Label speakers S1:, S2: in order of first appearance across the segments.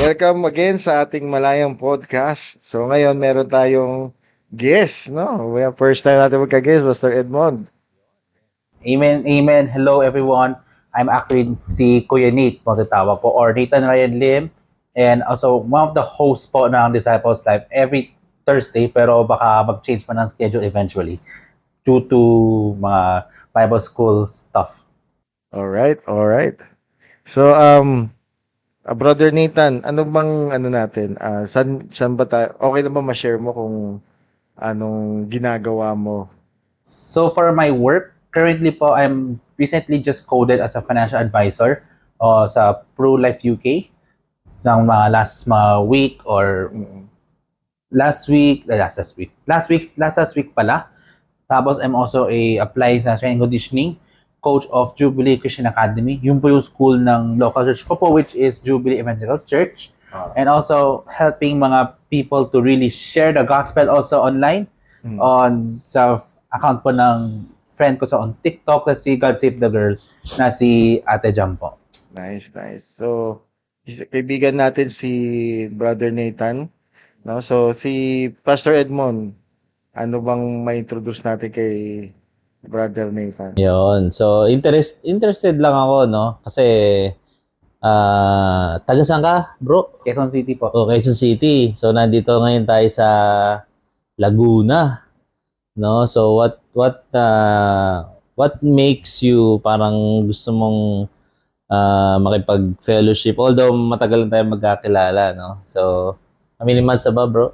S1: welcome again sa ating Malayang Podcast. So ngayon meron tayong guest, no? First time natin magka-guest, Pastor Edmond.
S2: Amen, amen. Hello everyone. I'm actually si Kuya Nate po tatawa po or Nathan Ryan Lim, and also one of the hosts po ng Disciples Live every Thursday, pero baka mag-change pa ng schedule eventually due to mga Bible school stuff.
S1: All right. So Brother Nathan, ano bang natin? San ba tayo? Okay na ba ma-share mo kung anong ginagawa mo?
S2: So for my work, currently po I'm recently just coded as a financial advisor sa ProLife UK ng mga last week or last week pala. Tapos I'm also apply sa training conditioning coach of Jubilee Christian Academy. Yun po yung school ng local church ko po, which is Jubilee Evangelical Church. And also helping mga people to really share the gospel also online on sa account po ng friend ko sa on TikTok na si God Save the Girl na si Ate Jam po.
S1: Nice. So, kaibigan natin si Brother Nathan, no? So, si Pastor Edmond, ano bang ma-introduce natin kay Brother Nathan?
S3: Yun. So, interested lang ako, no? Kasi, taga saan ka, bro?
S2: Quezon City po.
S3: O, Quezon City. So, nandito ngayon tayo sa Laguna, no? So, what makes you parang gusto mong makipag-fellowship? Although, matagal lang tayo magkakilala, no? So, how many months na ba, bro?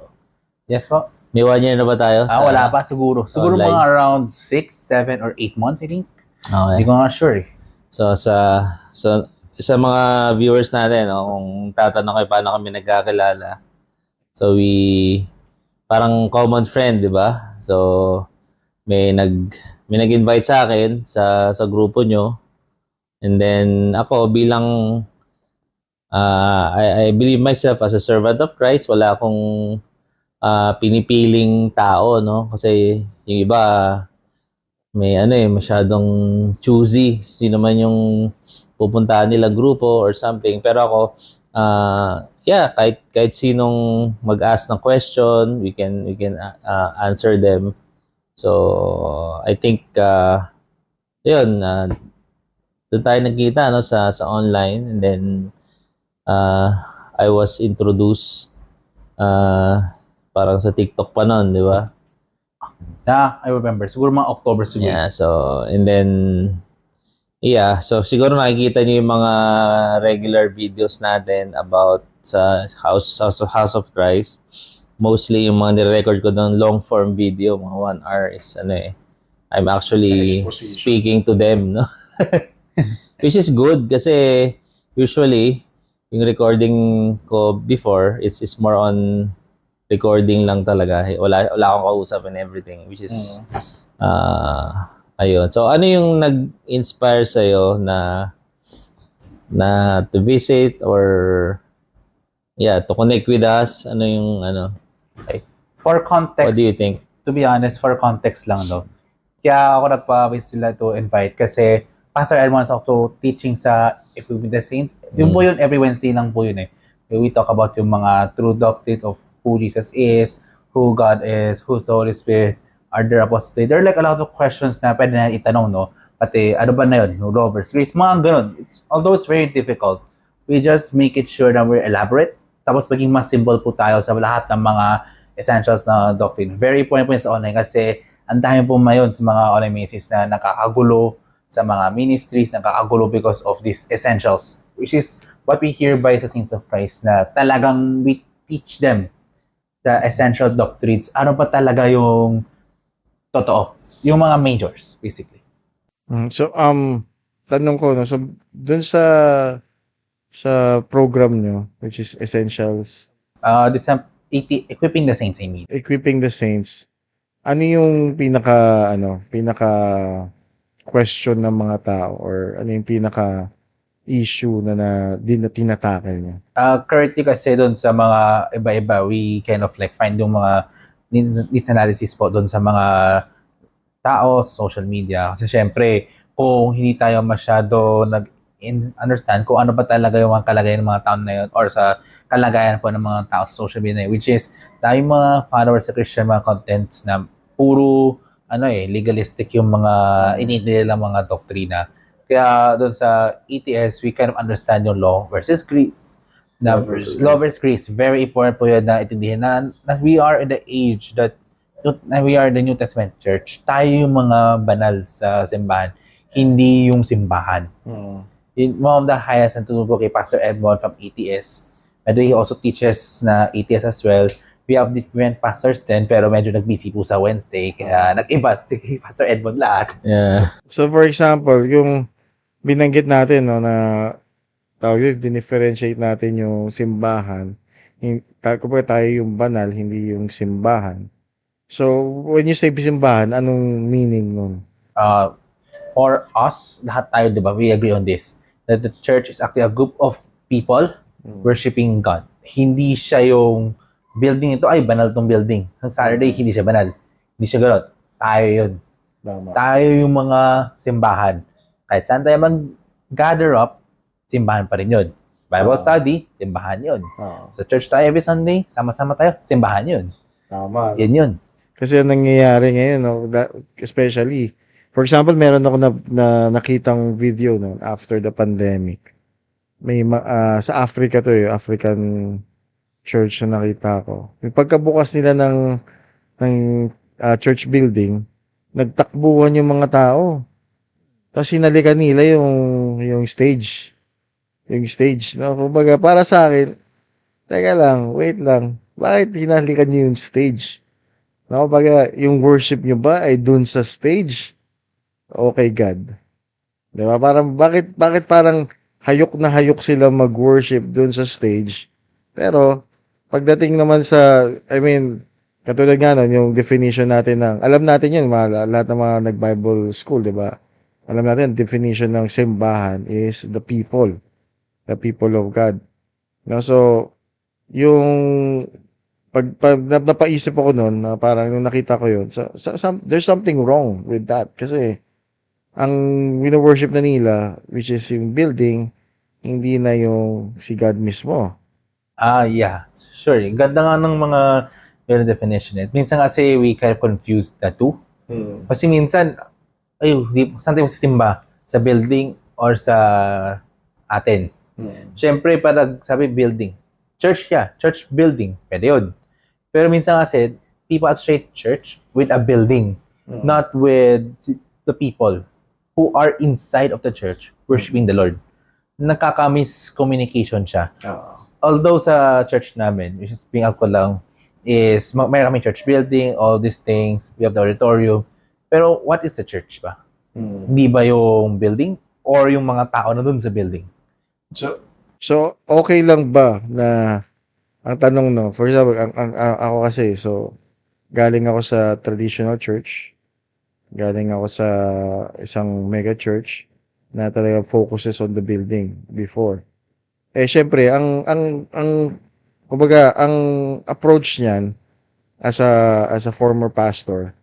S2: Yes po.
S3: May 1 year na ba tayo?
S2: Wala pa siguro. Siguro
S3: online?
S2: mga around 6, 7, or 8 months, I think.
S3: Okay.
S2: Hindi ko nga sure eh.
S3: So sa mga viewers natin, no, kung tatanong kayo paano kami nagkakilala. So parang common friend, 'di ba? So may nag-invite sa akin sa grupo nyo. And then ako bilang I believe myself as a servant of Christ, wala akong pinipiling tao, no? Kasi yung iba may masyadong choosy sino man yung pupuntahan nilang grupo or something. Pero ako kahit sinong mag-ask ng question, we can answer them. So I think doon tayo nagkita, no, sa online, and then I was introduced parang sa TikTok pa noon, di ba?
S2: I remember. Siguro mga October siguro.
S3: Yeah, so, and then, so siguro nakikita niyo yung mga regular videos natin about sa House of Christ. Mostly yung mga nire-record ko ng long form video, mga 1 hour is I'm actually speaking to them, no? Which is good kasi usually yung recording ko before is more on recording lang talaga. Wala akong kausap and everything, which is ayun. So ano yung nag-inspire sa na to visit or to connect with us? Ano yung
S2: Okay. For context,
S3: what do you think?
S2: to be honest, for context lang, no? Kaya ako nagpa-wish sila to invite kasi Pastor Edmond is also teaching sa Equipping the Saints. Yung po yun, every Wednesday lang po yun eh. We talk about yung mga true doctrines of who Jesus is, who God is, who's the Holy Spirit, are there apostles. There are like a lot of questions na pwede na itanong, no? Pati, ano ba na yun? Robert's Grace, mga ganun. Although it's very difficult, we just make it sure that we're elaborate, tapos maging mas simple po tayo sa lahat ng mga essentials na doctrine. Very important po yun sa online kasi ang dami po mayon sa mga online ministries na nakakagulo sa mga ministries, nakakagulo because of these essentials, which is what we hear by sa Saints of Christ na talagang we teach them the essential doctrines. Ano pa talaga yung totoo? Yung mga majors, basically.
S1: So, tanong ko, no? So, dun sa program nyo, which is Essentials,
S2: Equipping the Saints, I mean.
S1: Equipping the Saints, ano yung pinaka question ng mga tao or ano yung pinaka issue na tinatackle niya?
S2: Currently kasi doon sa mga iba-iba, we kind of like find yung mga needs analysis po doon sa mga tao sa social media. Kasi syempre, kung hindi tayo masyado understand kung ano ba talaga yung mga kalagayan ng mga tao na yun or sa kalagayan po ng mga tao sa social media, which is tayo mga followers sa Christian mga contents na puro legalistic yung mga iniintindi nilang mga doktrina. Kaya doon sa ETS, we kind of understand yung law versus grace. Law versus grace, very important po yun na itindihin na we are in the age that we are the New Testament church. Tayo yung mga banal sa simbahan, hindi yung simbahan. One of the highest na tunod ko kay Pastor Edmond from ETS. And he also teaches na ETS as well. We have different pastors din, pero medyo nag-busy po sa Wednesday. Kaya nag-iba si Pastor Edmond lahat.
S3: Yeah.
S1: So for example, yung binanggit natin no na dinifferentiate natin yung simbahan. Kumbaga tayo yung banal, hindi yung simbahan. So when you say simbahan, anong meaning nun?
S2: For us, lahat tayo, di ba, we agree on this, that the church is actually a group of people worshiping God. Hindi siya yung building ito, ay banal tong building. Ang Saturday, hindi siya banal. Hindi siya gano'n. Tayo yun. Tayo yung mga simbahan. Kahit saan tayo mag-gather up, simbahan pa rin yun. Bible study, simbahan yun. Sa church tayo every Sunday, sama-sama tayo, simbahan yun.
S1: Tama.
S2: Yan yun.
S1: Kasi ang nangyayari ngayon, no, especially, for example, meron ako na nakitang video no, after the pandemic. May sa Africa to, African church na nakita ko. Yung pagkabukas nila ng church building, nagtakbuhan yung mga tao. Tapos hinalikan nila yung stage. Yung stage. No? Kumbaga, para sa akin, teka lang, wait lang. Bakit hinalikan nyo yung stage? No? Kumbaga, yung worship nyo ba ay dun sa stage? Okay, God. Diba? Parang, bakit parang hayok na hayok sila mag-worship dun sa stage? Pero, pagdating naman sa, katulad nga nun, yung definition natin alam natin yun, lahat ng mga nag-Bible school, di ba? Alam natin, definition ng simbahan is the people of God. No? So, yung, napaisip ako nun, na parang nung nakita ko yun, there's something wrong with that. Kasi, ang wino-worship na nila, which is yung building, hindi na yung si God mismo.
S2: Yeah, sure. Ganda nga ng mga definition. Minsan kasi we kind of confuse the two. Kasi minsan, saan tayo magsisimba? Sa building or sa atin? Siyempre, pag sabi building, church building, pwede yun. Pero minsan kasi, people associate church with a building, not with the people who are inside of the church worshiping the Lord. Nakaka-miscommunication siya. Although sa church namin, which is being out ko lang, is mayroon kami church building, all these things, we have the auditorium. Pero what is the church ba? Hindi ba yung building or yung mga tao na dun sa building?
S1: So okay lang ba na ang tanong no, for example, ako kasi, so galing ako sa traditional church, galing ako sa isang mega church na talaga focuses on the building before. Syempre, kumbaga, ang approach niyan as a former pastor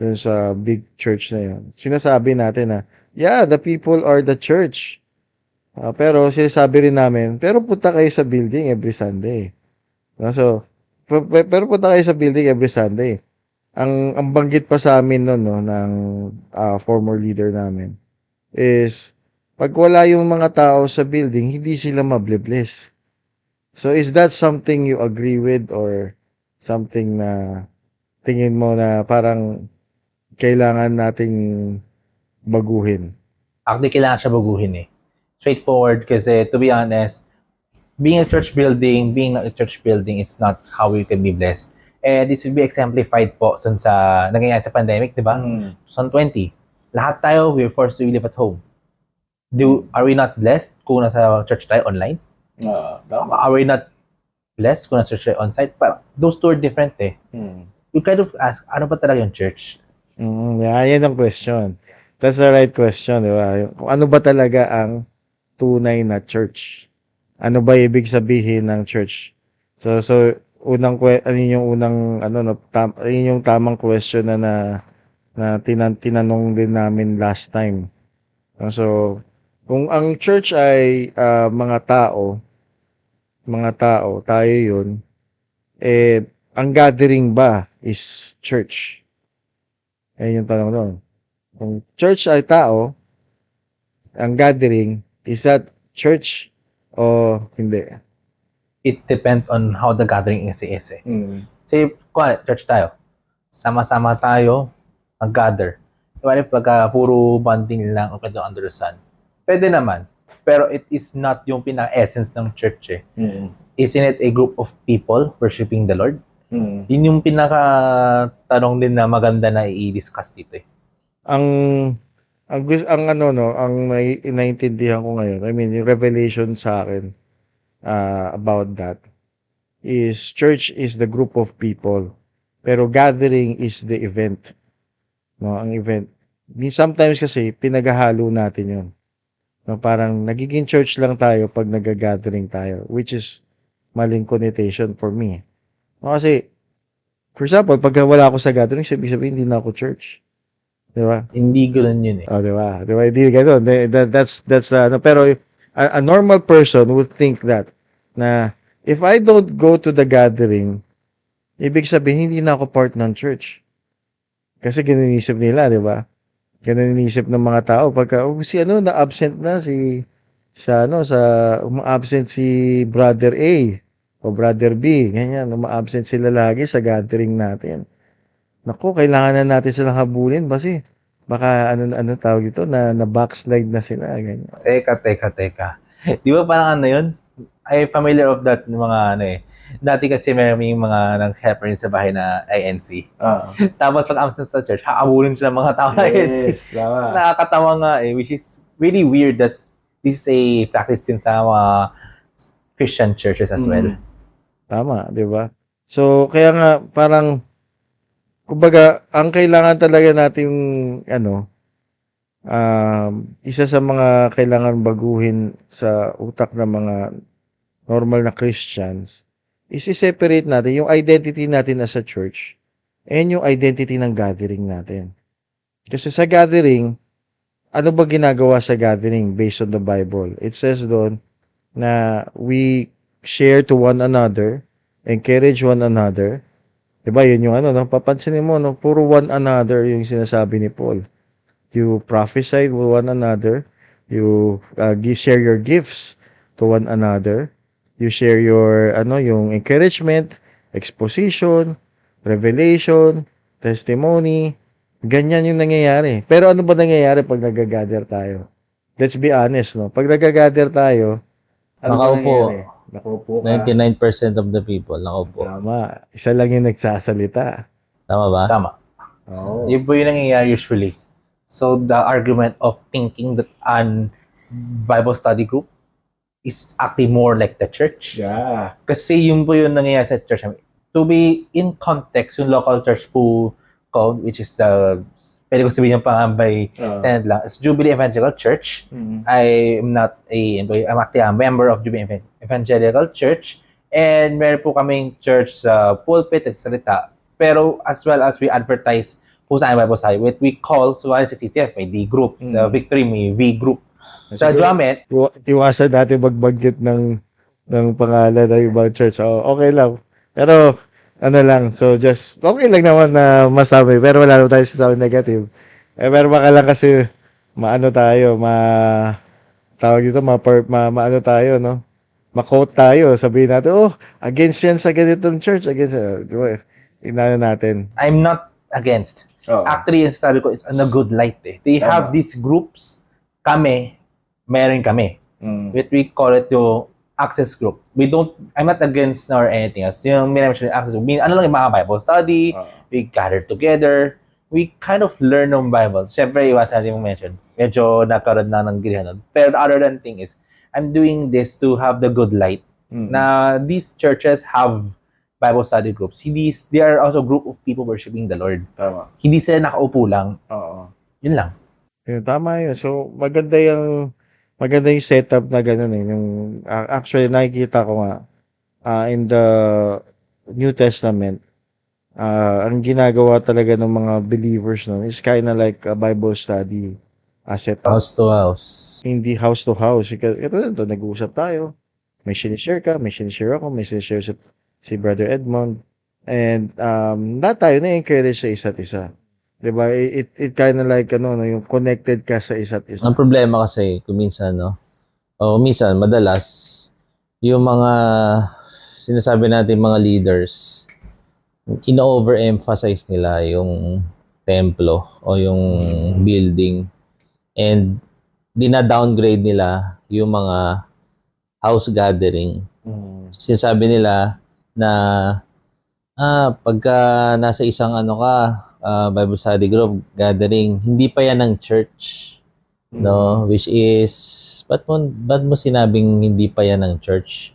S1: dun sa big church na yun, sinasabi natin na, yeah, the people are the church. Pero sinasabi rin namin, pero punta kayo sa building every Sunday. So, pero punta kayo sa building every Sunday. Ang banggit pa sa amin noon no ng former leader namin is pag wala yung mga tao sa building, hindi sila mablibless. So is that something you agree with or something na tingin mo na parang kailangan nating baguhin?
S2: Actually, kailangan siya baguhin Straightforward kasi to be honest, being not a church building is not how we can be blessed. And this will be exemplified po sa nangyayari sa pandemic, di ba? 2020. Lahat tayo, we're forced to live at home. Are we not blessed kung nasa church tayo online? Are we not blessed kung nasa church tayo on-site? Those two are different You kind of ask, ano ba talaga yung church?
S1: Yan ang question. That's the right question, di ba? Kung ano ba talaga ang tunay na church? Ano ba ibig sabihin ng church? So yung tamang question na tinanong din namin last time. So Kung ang church ay mga tao, tayo yun, eh, ang gathering ba is church? Ayun yung tanong doon. Kung church ay tao, ang gathering, is that church o hindi?
S2: It depends on how the gathering is eh.
S1: Mm.
S2: Say, church tayo. Sama-sama tayo, mag-gather. What if pagka puro bonding lang o pwede under the sun? Pwede naman. Pero it is not yung pinaka-essence ng church eh.
S1: Mm.
S2: Isn't it a group of people worshiping the Lord?
S1: Mm.
S2: Yun yung pinaka-tanong din na maganda na i-discuss dito eh.
S1: Ang naiintindihan ko ngayon, I mean, yung revelation sa akin about that is church is the group of people, pero gathering is the event. No, ang event. Sometimes kasi pinaghahalo natin 'yon. No, parang nagiging church lang tayo pag nag-gathering tayo, which is maling connotation for me. No, kasi for example, pag wala ako sa gathering, sabihin hindi na ako church. 'Di ba?
S2: Hindi ganoon yun eh.
S1: Oh, di ba? Di ba? Hindi gano'n. That's pero a normal person would think that na if I don't go to the gathering, ibig sabihin hindi na ako part ng church. Kasi ganun inisip nila, di ba? Ganun inisip ng mga tao pagka na-absent na absent si brother A o brother B, ganyan, uma-absent sila lagi sa gathering natin. Naku, kailangan na natin silang habulin kasi baka ano tawag ito na backslide na sila ganyan.
S2: Teka. Di ba parang ano yun? I'm familiar of that mga ano eh. Dati kasi may mga nag-helper rin sa bahay na INC. Tapos pag absent sa church, haabulin siya ng mga tao na INC.
S1: Tama.
S2: Nakakatawa nga eh, which is really weird that this is a practice din sa mga Christian churches as well.
S1: Tama, di ba? So, kaya nga parang kumbaga, ang kailangan talaga nating isa sa mga kailangan baguhin sa utak ng mga normal na Christians is i-separate natin yung identity natin as a church and yung identity ng gathering natin. Kasi sa gathering, ano ba ginagawa sa gathering based on the Bible? It says doon na we share to one another, encourage one another. Diba, yun yung papansinin mo, puro one another yung sinasabi ni Paul. You prophesy to one another, you share your gifts to one another, you share your, yung encouragement, exposition, revelation, testimony, ganyan yung nangyayari. Pero ano ba nangyayari pag nag-gather tayo? Let's be honest, no? Pag nag-gather tayo, ano ba nangyayari? Nakaupo ka.
S3: 99% of the people, nakaupo.
S1: Tama. Isa lang yung nagsasalita.
S3: Tama ba?
S2: Tama.
S1: Oo.
S2: Yun po yung nangyayari usually. So the argument of thinking that an Bible study group is acting more like the church.
S1: Yeah.
S2: Kasi yun po yung nangyayari sa church. To be in context, yung local church po ko, which is pwede ko sabihin yung pangambay tenant lang, is Jubilee Evangelical Church. I'm not a employee. I'm actually a member of Jubilee Evangelical Church. And meron po kaming church sa pulpit at salita. Pero as well as we advertise po sa Bible study, what we call, so sa CCF, may D group. Sa Victory, may V group. Sa Drummond,
S1: Iwasan natin magbanggit ng pangalan ng ibang church. Okay lang. Pero, so just, okay lang naman na masabi, pero wala naman tayo sasabi negative. Pero baka lang kasi, tawag dito, tayo, no? Ma-quote tayo, sabihin natin, against yan sa ganitong church, di ba? Inano natin.
S2: I'm not against. Actually, yung sabi ko, it's on a good light eh. They have these groups, meron kami. What we call it yung access group. I'm not against or anything else. Yung minamention yung access group, ano lang yung mga Bible study, we gather together, we kind of learn ng Bible. Siyempre, iwasan natin yung mention. Medyo nakaroon na ng gilihan nun. Pero the other than thing is, I'm doing this to have the good light. Na these churches have Bible study groups. They are also a group of people worshiping the Lord.
S1: Tama.
S2: Hindi sila nakaupo lang.
S1: Oo.
S2: Yun lang.
S1: Tama yun. So, maganda yung setup na gano'n eh. Actually, nakikita ko nga in the New Testament, ang ginagawa talaga ng mga believers is kind of like a Bible study. set up.
S3: House to house.
S1: Hindi house to house. Ito, nag-uusap tayo. May sinishare ka, may sinishare ako, may sinishare si Brother Edmond. And lahat tayo na-encourage sa isa't isa. Diba? It kind of like, no, yung connected ka sa isa't isa.
S3: Ang problema kasi, kung minsan, no? O minsan, madalas, yung mga sinasabi natin mga leaders, ino-overemphasize nila yung templo o yung building and dina-downgrade nila yung mga house gathering. Sinasabi nila na pagka nasa isang Bible study group gathering, hindi pa yan ng church. No, which is ba't mo sinabing hindi pa yan ng church?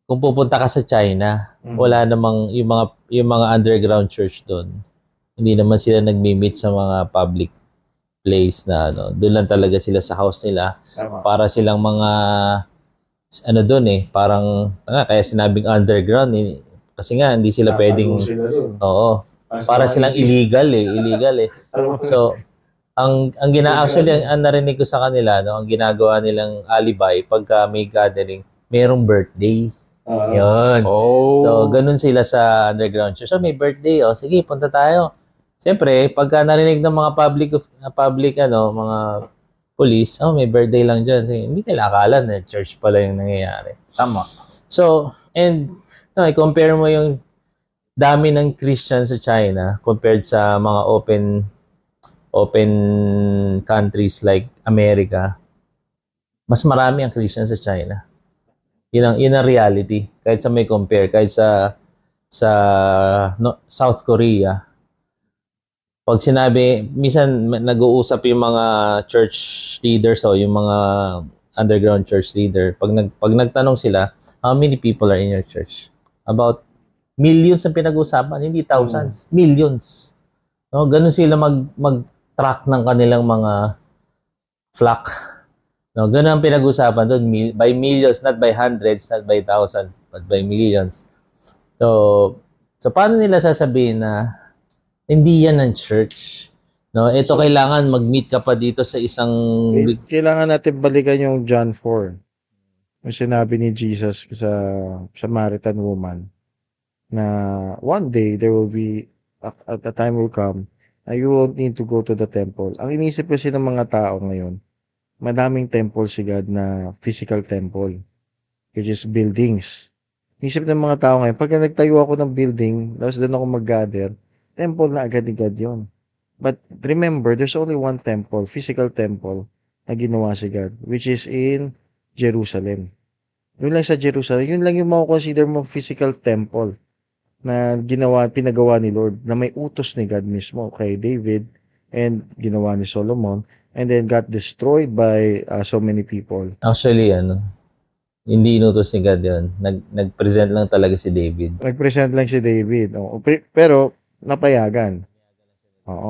S3: Kung pupunta ka sa China, wala namang yung mga underground church doon. Hindi naman sila nagmi-meet sa mga public place na doon lang talaga sila sa house nila. Para silang mga doon parang kaya sinabing underground kasi nga hindi sila pwedeng para silang illegal. So ang actually ang narinig ko sa kanila ang ginagawa nilang alibi pagka may gathering, merong birthday. Yun. So ganun sila sa underground church. So may birthday, sige, punta tayo. Siyempre, pagka narinig ng mga public mga police, may birthday lang dyan. So, hindi nila akala na church pala yung nangyayari.
S2: Tama.
S3: So, and compare mo yung dami ng Christians sa China compared sa mga open countries like America, mas marami ang Christians sa China. Yun ang reality. Kahit sa may compare, kahit sa South Korea, pag sinabi, minsan nag-uusap yung mga church leaders o yung mga underground church leader, pag nagtanong sila, how many people are in your church? About millions ang pinag-uusapan, hindi thousands, millions. No, ganun sila mag-track ng kanilang mga flock. No, ganun ang pinag-uusapan doon, by millions, not by hundreds, not by thousands, but by millions. So paano nila sasabihin na hindi yan ang church? No, ito kailangan mag-meet ka pa dito sa isang
S1: kailangan natin balikan yung John 4. Yung sinabi ni Jesus sa Samaritan woman na one day there will be a time will come na you won't need to go to the temple. Ang inisip kasi ng mga tao ngayon, madaming temple si God na physical temple, which is buildings. Inisip ng mga tao ngayon, pag nagtayo ako ng building, tapos doon ako mag-gather, temple na agad-agad yun. But remember, there's only one temple, physical temple, na ginawa si God, which is in Jerusalem. Yun lang sa Jerusalem, yun lang yung mako-consider mo physical temple na pinagawa ni Lord, na may utos ni God mismo kay David and ginawa ni Solomon, and then got destroyed by so many people.
S3: Actually, hindi inutos ni God yun. Nag-present lang talaga si David.
S1: Nag-present lang si David. Pero, napayagan.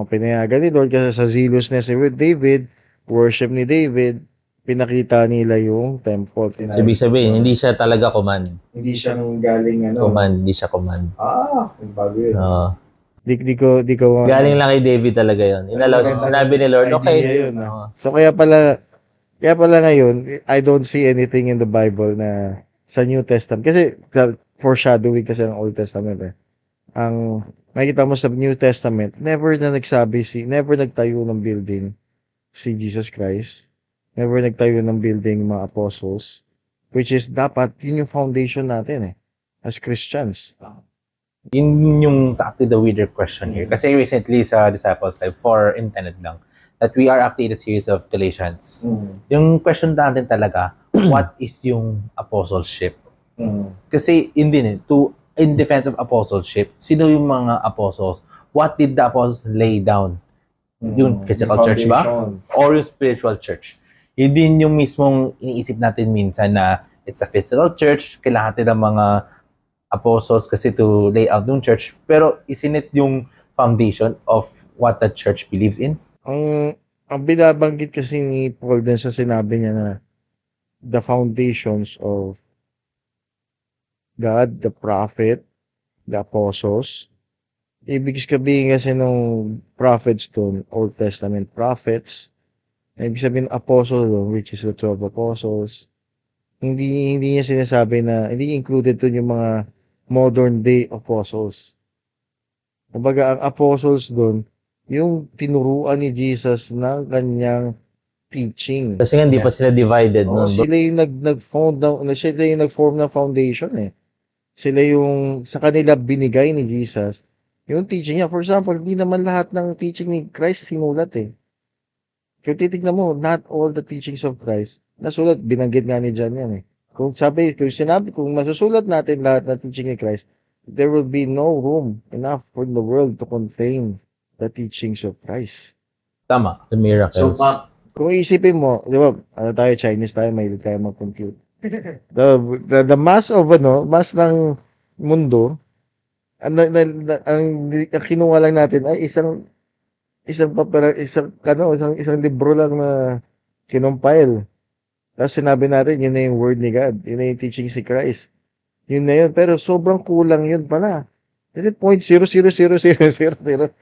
S1: Pinayagan ni Lord kasi sa zealousness ni David, worship ni David, pinakita nila yung temple.
S3: So, ibig sabihin, hindi siya talaga command.
S1: Hindi siya galing
S3: Hindi siya command.
S1: Bago yun.
S3: Oo.
S1: Di ko
S3: Galing lang kay David talaga yun. Inalaw siya. Sinabi ni Lord, okay.
S1: Yun, So, kaya pala ngayon, I don't see anything in the Bible na sa New Testament. Kasi, foreshadowing kasi ng Old Testament Ang makikita mo sa New Testament, never nagtayo ng building si Jesus Christ. Never nagtayo ng building mga apostles. Which is dapat, yun yung foundation natin as Christians.
S2: Yun yung actually the weirder question here. Kasi recently sa Disciples Live, for intended lang, that we are actually in a series of Galatians. Yung question natin talaga, what is yung apostleship? Kasi in defense of apostleship, sino yung mga apostles? What did the apostles lay down? Yung physical church ba? Or yung spiritual church? Yun din yung mismong iniisip natin minsan na it's a physical church, kailangan natin ng mga apostles kasi to lay out yung church. Pero isn't it yung foundation of what the church believes in?
S1: Ang binabanggit kasi ni Paul din sa sinabi niya na the foundations of God, the prophet, the apostles, ibig sabihin kasi nung prophets doon, Old Testament prophets, ibig sabihin apostle doon, which is the 12 apostles, hindi niya sinasabi na, hindi included doon yung mga modern day apostles. Kumbaga, ang apostles doon, yung tinuruan ni Jesus ng kanyang teaching.
S3: Kasi nga hindi pa sila divided
S1: Oo,
S3: nun.
S1: sila yung sila yung nag-form ng foundation eh. Sila yung sa kanila binigay ni Jesus yung teaching niya. For example, hindi naman lahat ng teaching ni Christ sinulat eh. Kung titignan mo, not all the teachings of Christ nasulat, binanggit nga ni John yan eh. Kung masusulat natin lahat ng teaching ni Christ, there will be no room enough for the world to contain the teachings of Christ.
S2: Tama.
S3: The miracles.
S1: Kung iisipin mo, di ba, tayo Chinese tayo, mahilig tayo mag-compute. The mass ng mundo, ang kinuha lang natin ay isang libro lang na kinompile. Tapos sinabi natin, yun na yung word ni God. Yun na yung teaching si Christ. Yun na yun. Pero sobrang kulang yun pala. Kasi 0.000000001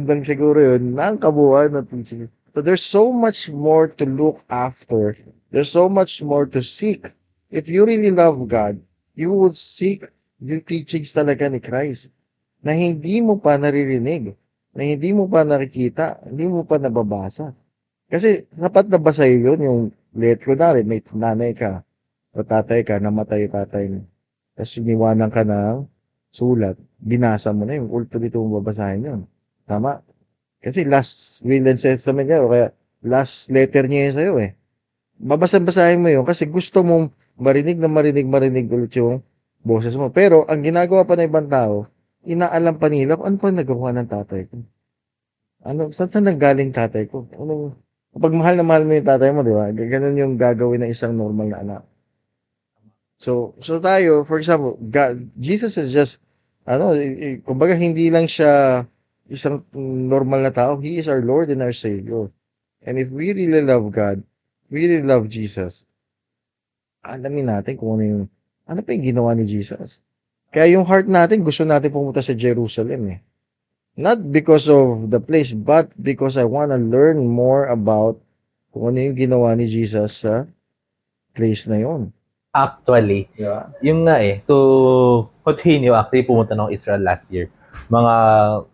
S1: lang siguro yun na ang kabuuan ng teaching. So there's so much more to look after. There's so much more to seek. If you really love God, you would seek yung teachings talaga ni Christ na hindi mo pa naririnig, na hindi mo pa nakikita, hindi mo pa nababasa. Kasi dapat nabasa yun yung kunwari, may nanay ka o tatay ka, namatay yung tatay mo. Tapos iniwanan ka ng sulat, binasa mo na yung ultimo mong babasahin yun. Tama? Kasi last will and testament niya, o kaya last letter niya yun sa'yo eh. Babasahin mo yun kasi gusto mong marinig ulit yung boses mo. Pero ang ginagawa pa ng ibang tao, inaalam pa nila kung ano pa nagawa ng tatay ko. Saan nanggaling tatay ko? Kapag mahal na mahal mo yung tatay mo, di ba? Ganun yung gagawin ng isang normal na anak. So tayo, for example, Jesus is just, kumbaga hindi lang siya isang normal na tao. He is our Lord and our Savior. And if we really love God, we really love Jesus, alamin natin kung ano pa yung ginawa ni Jesus. Kaya yung heart natin, gusto natin pumunta sa Jerusalem eh. Not because of the place, but because I want to learn more about kung ano yung ginawa ni Jesus sa place na yun.
S2: Actually,
S1: Yeah.
S2: yung nga to continue, actually pumunta ng Israel last year. About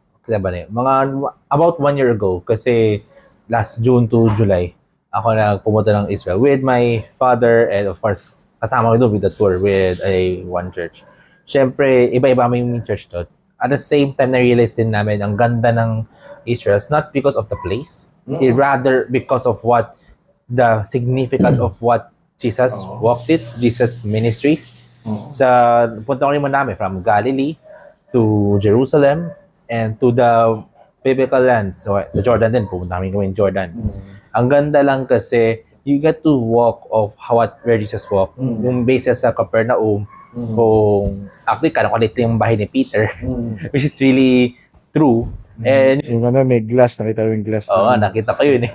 S2: 1 year ago, kasi last June to July, ako na pumunta ng Israel with my father and of course, kasama ko doon with the tour with one church. Siyempre, iba-iba yung church doon. At the same time, na-realize din namin ang ganda ng Israel, not because of the place, rather because of what the significance of what Jesus walked it, Jesus' ministry. Sa punta ko rin namin from Galilee to Jerusalem and to the biblical lands. So, sa Jordan din, pupunta kami in Jordan. Ang ganda lang kasi you get to walk of where Jesus walked. Yung basis sa Capernaum, kung actually kanakulit yung bahay ni Peter, which is really true. And
S1: Yung may glass, nakita mo yung glass.
S2: nakita ko yun eh.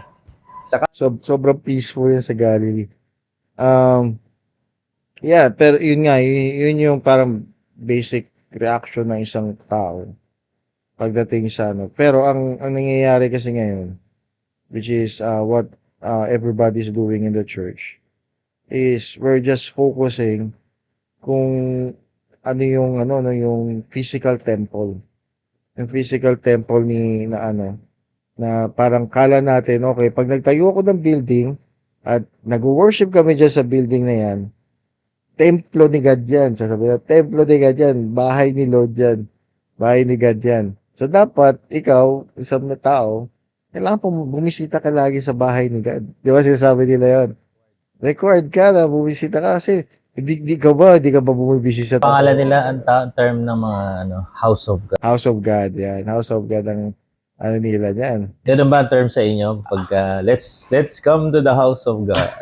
S1: Sobrang peaceful yun sa Galilee. Yeah, pero yun nga, yun yung parang basic reaction ng isang tao pagdating sa Pero ang nangyayari kasi ngayon, which is what everybody's doing in the church, is we're just focusing kung ano yung physical temple. Yung physical temple na parang kala natin, okay, pag nagtayo ako ng building at nag-worship kami dyan sa building na yan, templo ni God yan. Sasabihin na, templo ni God yan. Bahay ni Lord yan. Bahay ni God yan. So, dapat, ikaw, isang na tao, kailangan bumisita ka lagi sa bahay ni God. Di ba sinasabi nila yun? Required ka na bumisita ka kasi hindi ka ba bumibisita sa
S3: Pangalan nila ang term ng mga House of God.
S1: House of God, yan. House of God ang nila yan.
S3: Ganun ba ang term sa inyo? Pagka, let's come to the house of God.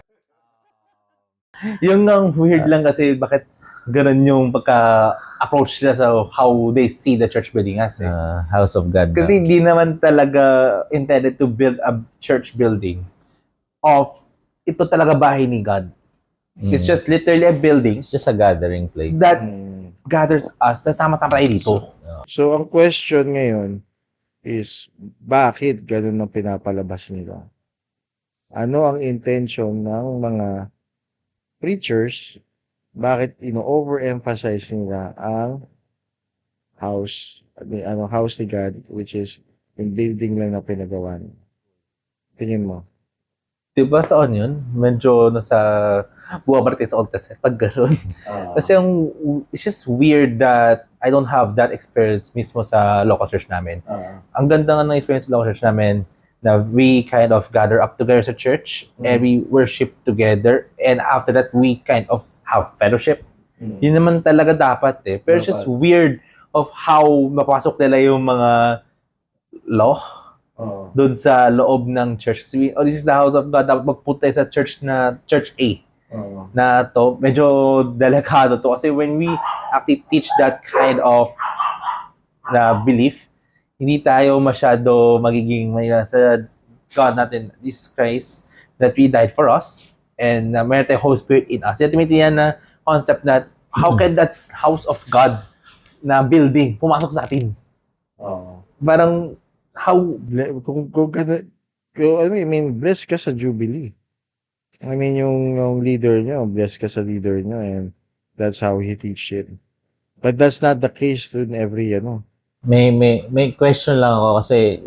S2: Yung ang weird lang kasi bakit ganun yung pagka-approach nila sa how they see the church building as eh.
S3: House of God.
S2: Kasi hindi naman talaga intended to build a church building of ito talaga bahay ni God. It's just literally a building
S3: It's just a gathering place.
S2: that gathers us, nasama-sama tayo dito.
S1: So, ang question ngayon is, bakit ganun ang pinapalabas nila? Ano ang intention ng mga preachers? Bakit ino-overemphasize nila ang house ni God, which is yung building lang na pinagawa nila? Tingin mo?
S2: Diba sa yun? Medyo nasa buwabalik tayo sa Old Testament pag gano'n. Kasi it's just weird that I don't have that experience mismo sa local church namin. Ang ganda nga ng experience sa local church namin na we kind of gather up together sa church and we worship together, and after that we kind of have fellowship. Yun naman talaga dapat eh. Pero it's just weird of how mapasok nila yung mga law doon sa loob ng church. This is the house of God. Dapat magpunta sa church na Church A. Na to, medyo delikado to. Kasi when we actually teach that kind of belief, hindi tayo masyado magiging sa God natin, Jesus Christ, that we died for us, and meron tayong Holy Spirit in us. Ultimately yan na concept na how can that house of God na building pumasok sa atin? Parang
S1: I mean, blessed ka sa Jubilee. I mean, yung leader nyo, blessed ka sa leader nyo, and that's how he teach it. But that's not the case in every,
S3: May question lang ako kasi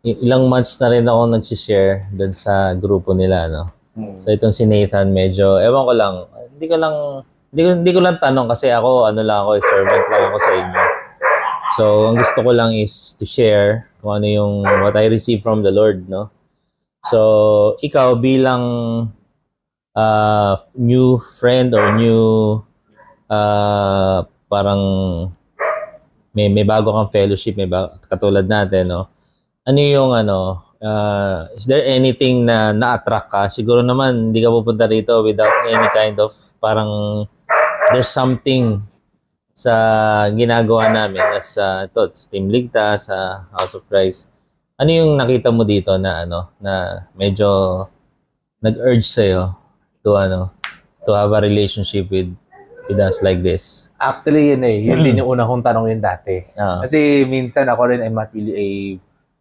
S3: ilang months na rin ako nag-share doon sa grupo nila, no? So itong si Nathan, medyo, ewan ko lang, hindi ko lang tanong kasi ako, servant lang ako sa inyo. So, ang gusto ko lang is to share kung ano yung what I received from the Lord, no? So, ikaw bilang new friend or new parang may bago kang fellowship, katulad natin, no? Ano yung is there anything na na-attract ka? Siguro naman hindi ka pupunta rito without any kind of parang there's something sa ginagawa namin as Team Ligtas, sa House of Christ. Ano yung nakita mo dito na na medyo nag-urge sa'yo to have a relationship with us like this?
S2: actually yun eh, yun din yung unang kong tanong yun dati. Kasi minsan ako rin, I'm not really a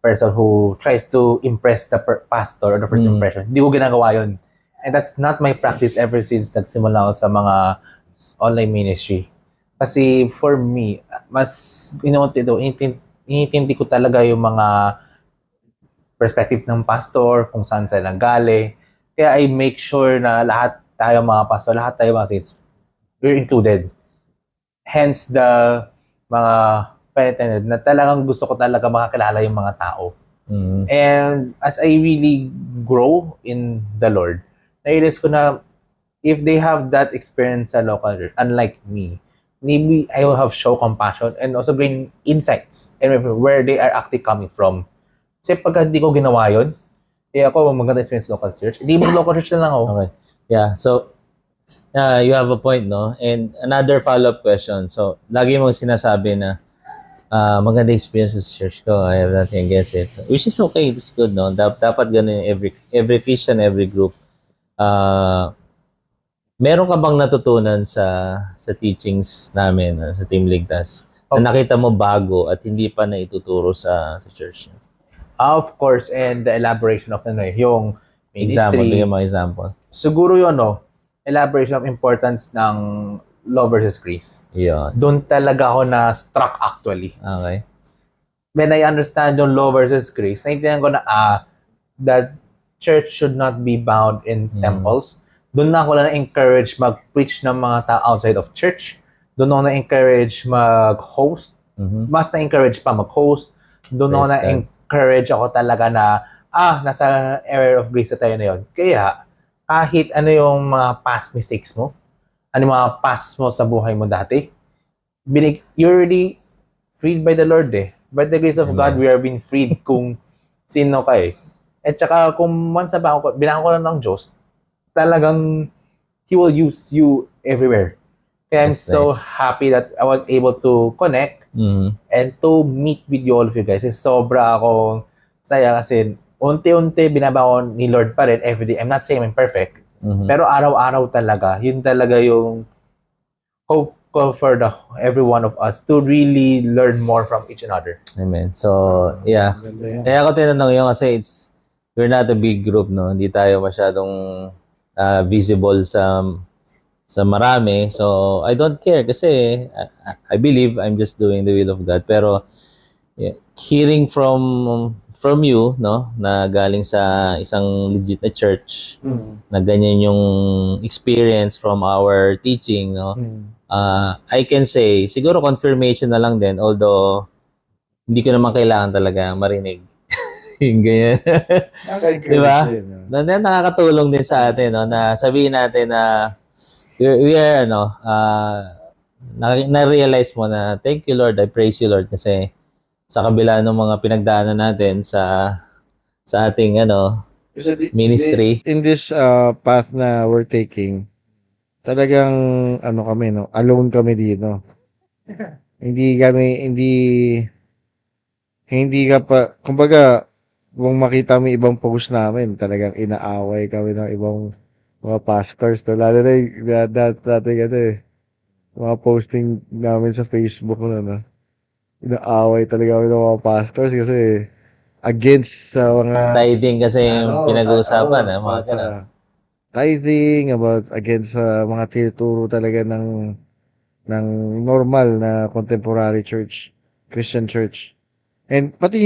S2: person who tries to impress the pastor or the first impression. Hindi ko ginagawa yun. And that's not my practice ever since nagsimula ako sa mga online ministry. Kasi for me, mas inintindi ko talaga yung mga perspective ng pastor, kung saan sila nanggaling. Kaya I make sure na lahat tayo mga pastor, lahat tayo mga saints, we're included. Hence the mga penitent na talagang gusto ko talaga makakilala yung mga tao. And as I really grow in the Lord, na-realize ko na if they have that experience sa local church, unlike me, maybe I will have show compassion and also bring insights and where they are actually coming from. Kasi pag hindi ko ginawa yun, ako maganda experience sa local church, hindi mo local church na lang ako.
S3: Okay. Yeah, so you have a point, no? And another follow-up question. So, lagi mong sinasabi na maganda experience sa church ko. I have nothing against it. So, which is okay. It's good, no? Dapat ganun every Christian, every group. Meron ka bang natutunan sa teachings namin, sa Team Ligtas, na nakita mo bago at hindi pa na ituturo sa church?
S2: Of course, and the elaboration of yung
S3: Example,
S2: ministry.
S3: bigyan mo example.
S2: Siguro yun, elaboration of importance ng law versus grace.
S3: Yun.
S2: Doon talaga ako na-struck actually.
S3: Okay.
S2: When I understand yung law versus grace, naintindihan ko na that church should not be bound in temples. Doon na ako na-encourage mag-preach ng mga tao outside of church. Doon ako na-encourage mag-host. Mas na-encourage pa mag-host. Doon ako na-encourage ako talaga na nasa area of grace na tayo na yun. Kaya, kahit ano yung mga past mistakes mo, ano yung mga past mo sa buhay mo dati, you're already freed by the Lord eh. By the grace of God, we are being freed kung sino ka eh. At saka kung once na binako ko lang ng Diyos, talagang He will use you everywhere. Kaya I'm so happy that I was able to connect and to meet with you all of you guys. Sobra akong saya kasi unti-unti binabago ni Lord pa rin everyday. I'm not saying I'm perfect, pero araw-araw talaga. Yun talaga yung hope for every one of us to really learn more from each another.
S3: Amen. So, yeah.
S1: Ganda yan.
S3: Kaya ako tinanong yun kasi we're not a big group, no? Hindi tayo masyadong visible sa marami. So, I don't care kasi I believe I'm just doing the will of God. Pero, yeah, hearing from you, no, na galing sa isang legit na church, na ganyan yung experience from our teaching, no, I can say, siguro confirmation na lang din, although hindi ko naman kailangan talaga marinig. Yung ganyan. Di ba? Nakakatulong din sa atin, no, na sabihin natin na we are, na-realize mo na, thank you Lord, I praise you Lord, kasi sa kabila ng mga pinagdaanan natin sa ating ministry.
S1: In this path na we're taking, talagang kami, no, alone kami dito. Hindi ka pa, kumbaga, kung makita mo yung ibang post namin, talagang inaaway kami ng ibang mga pastors. To. Lalo na yung dati mga posting namin sa Facebook no. Inaaway talaga kami ng mga pastors kasi against sa mga
S3: Tithing kasi yung pinag-uusapan, mga
S1: sa
S3: ganun.
S1: tithing, about against sa mga tinuturo talaga ng normal na contemporary church, Christian church. And pati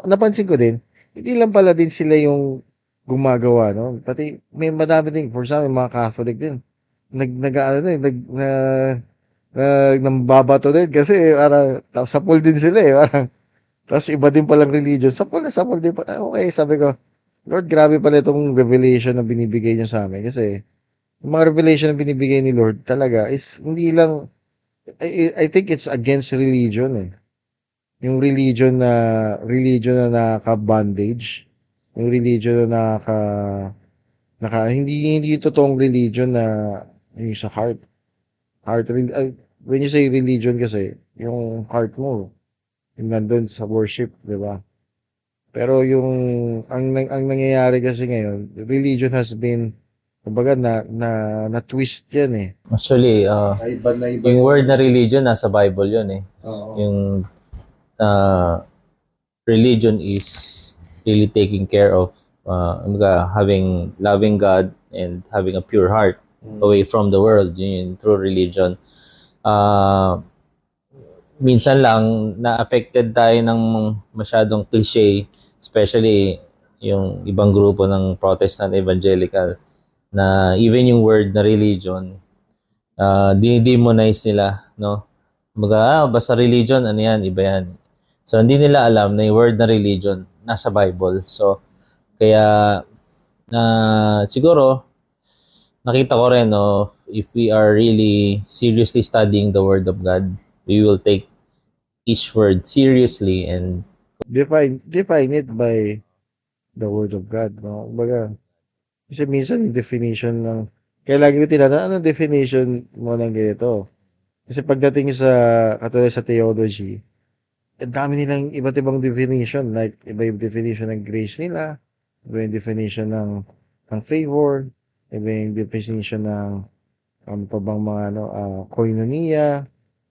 S1: napansin ko din, hindi lang pala din sila yung gumagawa, no? Pati may madami din, for example, mga Catholic din. Nambabato din kasi sapul din sila eh. Tapos iba din palang religion. Sapul din pa. Okay, sabi ko, Lord, grabe pala itong revelation na binibigay niyo sa amin. Kasi yung mga revelation na binibigay ni Lord talaga is hindi lang, I think it's against religion eh. Yung religion na naka-bondage, yung religion na hindi yung totoong religion na yung sa heart. When you say religion kasi, yung heart mo, yung nandun sa worship, di ba? Pero ang nangyayari kasi ngayon, religion has been, kumbaga, na twist yan eh.
S3: Actually,
S1: Naiba
S3: yung word na religion, nasa Bible yun eh.
S1: Oo.
S3: Yung religion is really taking care of loving God and having a pure heart away from the world. Yun yung true religion. Minsan lang na-affected tayo ng masyadong cliche, especially yung ibang grupo ng Protestant Evangelical, na even yung word na religion, dinidemonize nila, no? Basta religion, ano yan, iba yan. So, hindi nila alam na yung word na religion nasa Bible. So, kaya, siguro, nakita ko rin, no, if we are really seriously studying the Word of God, we will take each word seriously and
S1: define it by the word of God, no? Kumbaga, kasi minsan yung definition ng, kaya lagi ko tinatanong, anong definition mo ng ganito? Kasi pagdating katulad sa theology, ang dami nilang iba't ibang definition, like iba yung definition ng grace nila, iba yung definition ng favor, iba yung definition ng koinonia,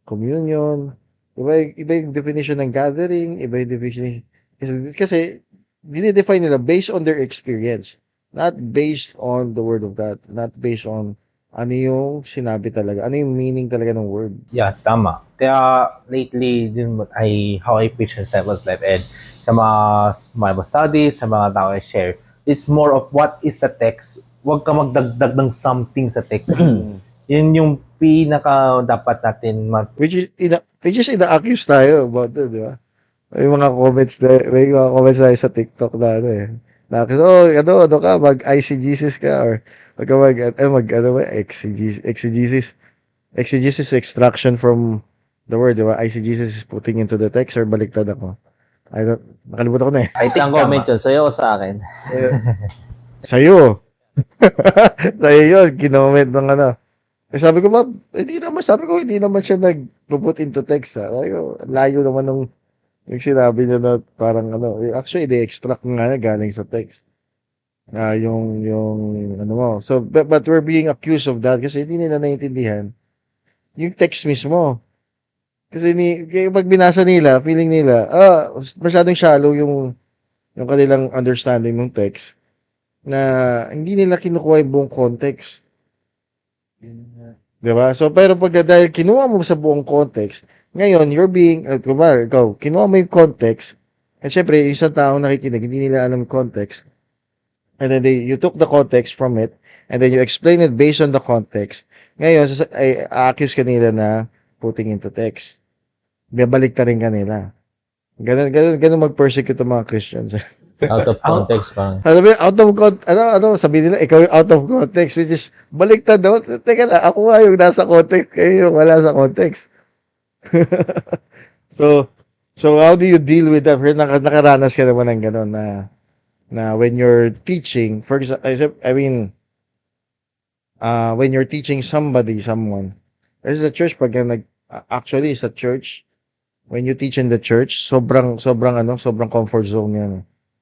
S1: communion, iba yung definition ng gathering, iba yung definition, kasi dinidefine nila based on their experience, not based on the word of God, not based on ano yung sinabi talaga, ano yung meaning talaga ng word.
S2: Yeah, tama. Kaya lately, how I preach in Disciples Life Ed, sa mga Bible studies, sa mga tao I share, is more of what is the text. Huwag ka magdagdag ng something sa text. Yun yung pinaka dapat natin
S1: Which is ina-accuse tayo about it, di ba? May mga comments tayo sa TikTok na ano ka, mag-ICGesis ka, or exegesis extraction from the word, di ba? Exegesis is putting into the text, or baliktad ako. Nakalimutan ko na eh.
S2: I think
S3: isang comment yun, sa'yo o sa akin?
S1: Sa'yo. Sa'yo yun, kinoment ng ano. Sabi ko, hindi naman siya nag-put into text. Sabi ko, layo naman yung sinabi niya na parang actually, i-extract nga niya galing sa text. Yung ano mo. So, but we're being accused of that kasi hindi nila naiintindihan yung text mismo. Kasi kaya pag binasa nila, feeling nila, masyadong shallow yung kanilang understanding ng text na hindi nila kinukuha yung buong context. Diba? So, pero dahil kinuha mo sa buong context, ngayon, you're being, kumar, ikaw, kinuha mo yung context, at syempre, yung isang taong nakikinig, hindi nila alam yung context, and then you took the context from it, and then you explain it based on the context. Ngayon, ay accuse kanila na putting into text. Babalik ta rin kanila. Ganun mag-persecute ang mga Christians.
S3: Out of context, parang.
S1: Sabi, out of context, sabi nila, ikaw yung out of context, which is, baliktad daw. Teka na, ako nga yung nasa context, kayo yung wala sa context. so, how do you deal with that? Nakaranas ka naman ng gano'n na when you're teaching, for example, when you're teaching someone, this is a church, actually, it's a church, when you teach in the church, sobrang comfort zone yan.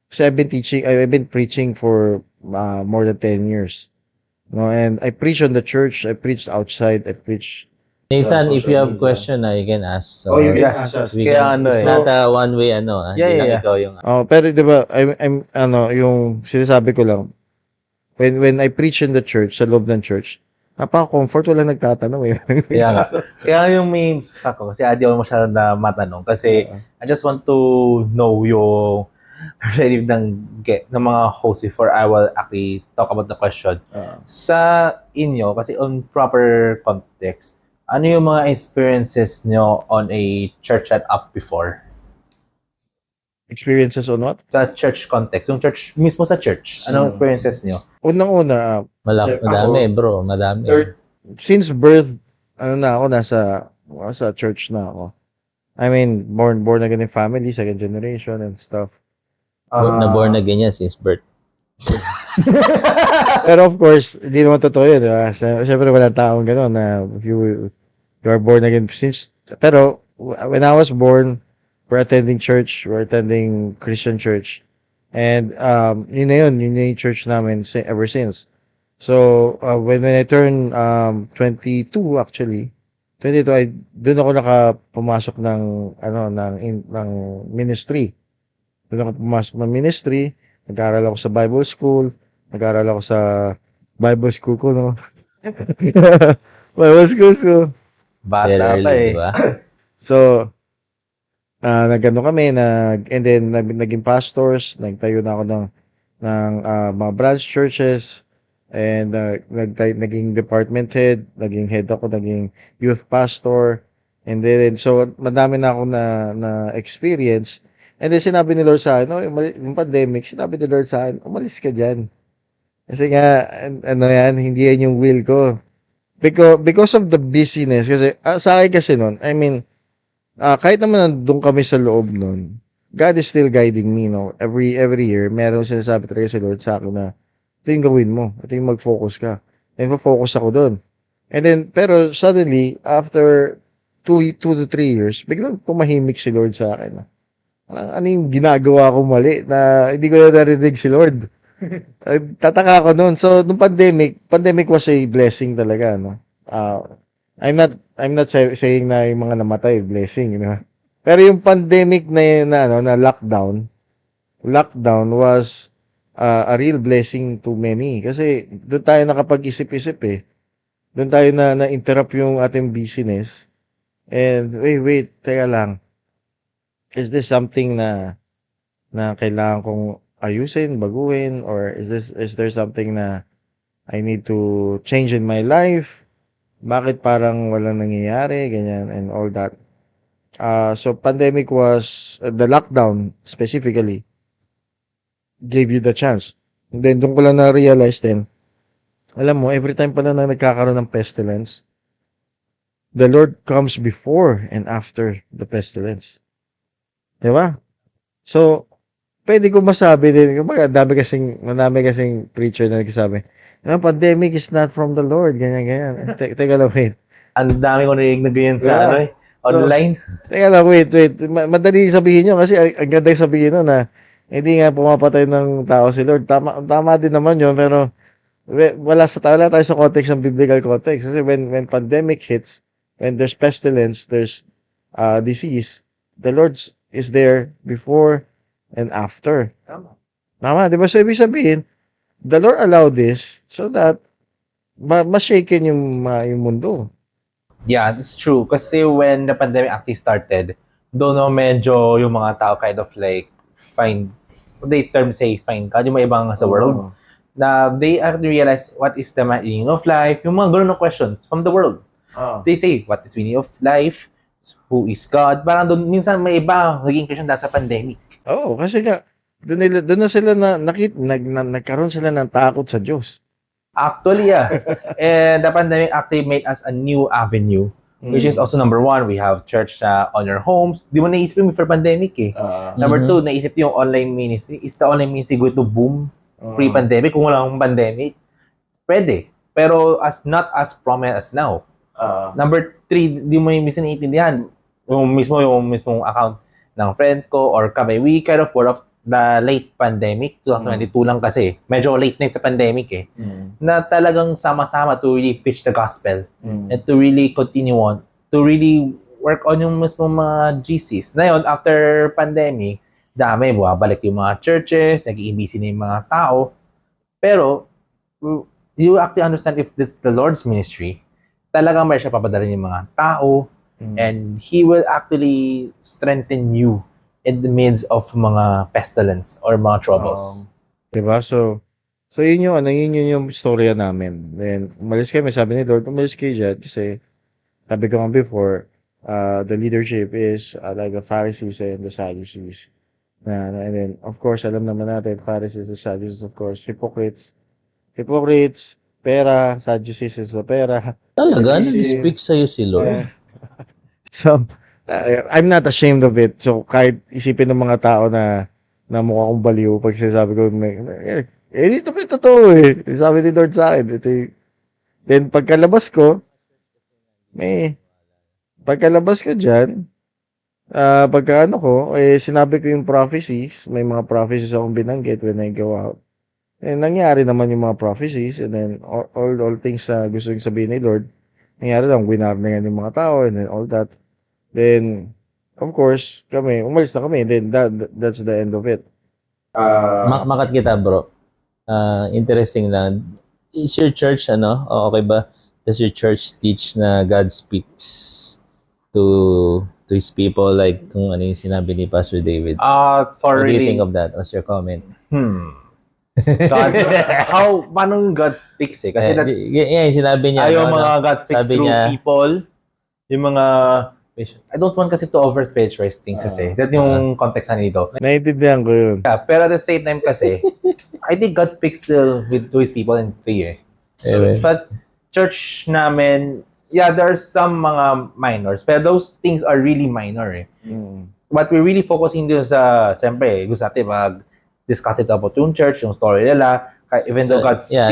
S1: Kasi I've been preaching for more than 10 years. No, and I preach on the church, I preached outside, I preach
S3: Nathan, if you have
S1: media.
S3: question, you can ask. So,
S1: You can
S2: Yeah.
S1: ask us.
S3: we
S2: Kaya
S3: can,
S2: ano
S3: it's
S2: eh.
S3: not a one-way,
S2: Yeah,
S3: hindi lang
S2: yeah.
S3: ikaw yung,
S1: Pero 'di ba, I'm yung sinasabi ko lang, when I preach in the church, sa loob ng church, napaka-comfort, wala nagtatanong eh.
S2: Kaya nga. Kaya yung may ako, kasi hindi ako masyado na matanong. Kasi I just want to know yung perspective ng mga hosts before I will actually talk about the question. Sa inyo, kasi on proper context, ano yung mga experiences nyo on a church setup before?
S1: Experiences on what?
S2: Sa church context, yung church, mismo sa church, anong experiences nyo?
S1: Unang-una,
S3: madami, bro, madami.
S1: since birth, nasa church na ako. I mean, born again in family, second generation and stuff.
S3: Born again yan since birth.
S1: Pero of course, hindi naman totoo yun. Diba? Siyempre, wala taong gano'n na you are born again since. Pero, when I was born, we're attending church, we're attending Christian church. And, yun na yung church namin ever since. So, when I turned 22 actually, 22, doon ako pumasok ng ministry. Doon ako pumasok ng ministry, nag-aaral ako sa Bible school, nag-aaral ako sa Bible school ko, no? Bible school ko.
S3: Very
S2: Bata pa
S3: early,
S2: eh.
S3: diba?
S1: So, kami, and then naging pastors, nagtayo na ako ng mga branch churches, and naging department head, naging head ako, naging youth pastor, and then, so, madami na ako na experience. And then, sinabi ni Lord sa akin, yung pandemic, sinabi ni Lord sa akin, umalis ka dyan. Kasi nga, hindi yan yung will ko. Because of the busyness, kasi, sa akin kasi nun, I mean, kahit naman nandun kami sa loob nun, God is still guiding me, no? Every year, meron sinasabi talaga si Lord sa akin na, ito yung gawin mo, ito yung mag-focus ka. And focus ako dun. And then, pero suddenly, after 2 to 3 years, biglang tumahimik si Lord sa akin. Ano yung ginagawa ko mali na hindi ko na narinig si Lord. Tataka ako noon. So, nung pandemic was a blessing talaga, no? I'm not saying na yung mga namatay, blessing, you know. Pero yung pandemic na lockdown was a real blessing to many. Kasi doon tayo nakapag-isip-isip eh. Doon tayo na-interrupt yung ating business. And, wait, teka lang. Is this something na kailangan kong ayusin, baguhin, or is there something na I need to change in my life? Bakit parang walang nangyayari, ganyan, and all that. So pandemic was, the lockdown specifically, gave you the chance. And then doon ko lang na-realize din, alam mo, every time pala na nagkakaroon ng pestilence, the Lord comes before and after the pestilence. Diba? So, pwede ko masabi din, madami kasing preacher na nagsasabi, pandemic is not from the Lord, ganyan. Teka lang, wait.
S2: Ang dami ko narinig na ganyan sa online.
S1: Teka lang, wait. Madali sabihin nyo kasi ang ganda sabihin nun na hindi nga pumapatay ng tao si Lord. Tama din naman yun, pero wala tayo sa context ng biblical context. Kasi when pandemic hits, when there's pestilence, there's disease, the Lord is there before and after. Tama, di ba? So, ibig sabihin, the Lord allowed this so that ma-shaken yung mundo.
S2: Yeah, that's true. Kasi when the pandemic actually started, doon na medyo yung mga tao kind of like find, they term say find God, yung mga ibang sa world, na they actually realize what is the meaning of life, yung mga gano'n questions from the world. They say, what is meaning of life? Who is God? Parang doon, minsan may iba naging question dahil sa pandemic.
S1: Oo, kasi nga, doon na sila nagkaroon sila ng takot sa Diyos.
S2: Actually, yeah. And the pandemic actually made us a new avenue, which is also number one, we have church on your homes. Di mo naisip yung before pandemic eh. Number two, naisip yung online ministry. Is the online ministry going to boom pre-pandemic? Kung walang pandemic, pwede. Pero not as prominent as now. Number three, di mo yung minsan naiintindihan. Yung mismong account ng friend ko or kami, we kind of were of the late pandemic, 2022 lang kasi. Medyo late na sa pandemic eh. Na talagang sama-sama to really preach the gospel and to really continue on, to really work on yung mismong mga GCs. Na yun, after pandemic, dami, bumabalik yung mga churches, naging busy na yung mga tao. Pero, you actually understand if this is the Lord's ministry, talagang may siya papadala yung mga tao, and He will actually strengthen you in the midst of mga pestilence or mga troubles.
S1: Diba? So yun yung storya namin. Then, umalis kami, sabi ni Lord, umalis kayo dyan kasi sabi ko nga before, the leadership is like the Pharisees and the Sadducees. And then, of course, alam naman natin, Pharisees and Sadducees, of course, hypocrites, pera, Sadducees is the pera.
S3: Talaga? Nag-speak sa'yo si Lord?
S1: So, I'm not ashamed of it. So, kahit isipin ng mga tao na mukha kong baliw pag sinasabi ko, dito pa totoo eh. Sabi ni Lord sa akin. Then, pagkalabas ko dyan, pagka sinabi ko yung prophecies, may mga prophecies akong binanggit when I go out. And nangyari naman yung mga prophecies, and then all things na gusto yung sabihin ni Lord, nangyari lang, winarningan yung mga tao, and then all that. Then, of course, umalis na kami, then that's the end of it.
S3: Makat kita, bro. Interesting lang. Is your church, okay ba? Does your church teach na God speaks to his people, like kung ano yung sinabi ni Pastor David?
S2: For
S3: What do you
S2: really,
S3: think of that? What's your comment?
S2: paano yung God speaks eh? Kasi that's,
S3: yung sinabi niya.
S2: yung mga God speaks
S3: sabi
S2: through
S3: niya,
S2: people, yung mga, I don't want kasi to over-spiritualize things kasi. That yung context na nito.
S1: Naiintindihan ko yun.
S2: Yeah, pero at the same time kasi, I think God speaks still to His people in prayer. But church namin, yeah, there are some mga minors, pero those things are really minor eh. But we're really focusing dun sa, siyempre, gusto natin mag-discuss it about yung church, yung story nila, even though God speaks.
S3: Yeah,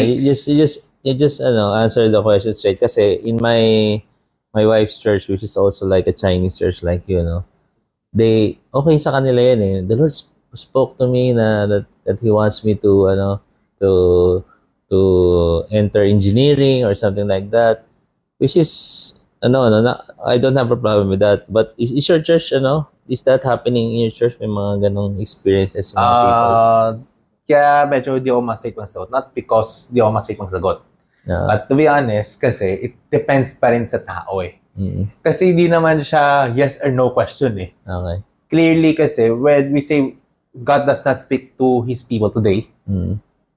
S3: you just answer the question straight kasi in my wife's church, which is also like a Chinese church like you know, they okay sa kanila yun eh. The Lord spoke to me na that He wants me to to enter engineering or something like that, which is I don't have a problem with that. But is your church is that happening in your church? May mga ganong experiences yung mga people?
S2: Kaya medyo di ako ma-state magsagot. Not because di ako ma-state magsagot. But to be honest, kasi it depends pa rin sa tao eh. Kasi hindi naman siya yes or no question eh.
S3: Okay.
S2: Clearly kasi, when we say God does not speak to His people today,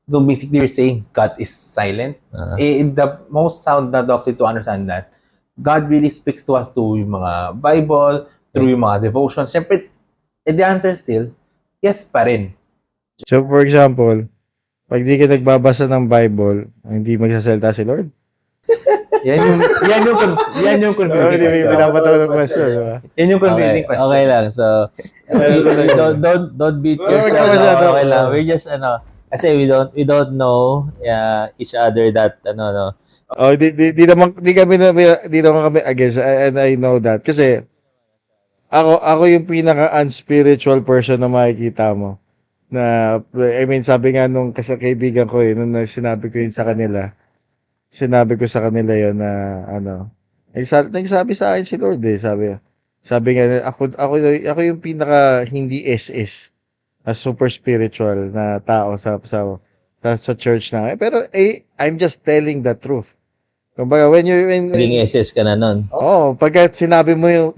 S2: so basically we're saying God is silent. The most sound na doctrine to understand that, God really speaks to us through yung mga Bible, through yung mga devotions. Siyempre, the answer still, yes pa rin.
S1: So, for example, pag di ka nagbabasa ng Bible, hindi magsasalita si Lord?
S2: Yan yung confusing
S1: Hindi may
S2: question.
S1: pinapatawa ng question, diba?
S2: Yan yung confusing question.
S3: Okay lang. So, don't beat yourself. Okay lang. We're just kasi we don't know each other that
S1: Oh, di naman kami against, and I know that kasi ako yung pinaka unspiritual person na makikita mo. Na I mean, sabi nga nung kaibigan ko nung sinabi ko yun sa kanila. Sinabi ko sa kanila yun na Nagsabi sa akin si Lord eh, sabi nga, ako yung pinaka hindi SS, super spiritual na tao sa church na. Pero I'm just telling the truth. Kumbaga,
S3: Naging SS ka na nun.
S1: pagka sinabi mo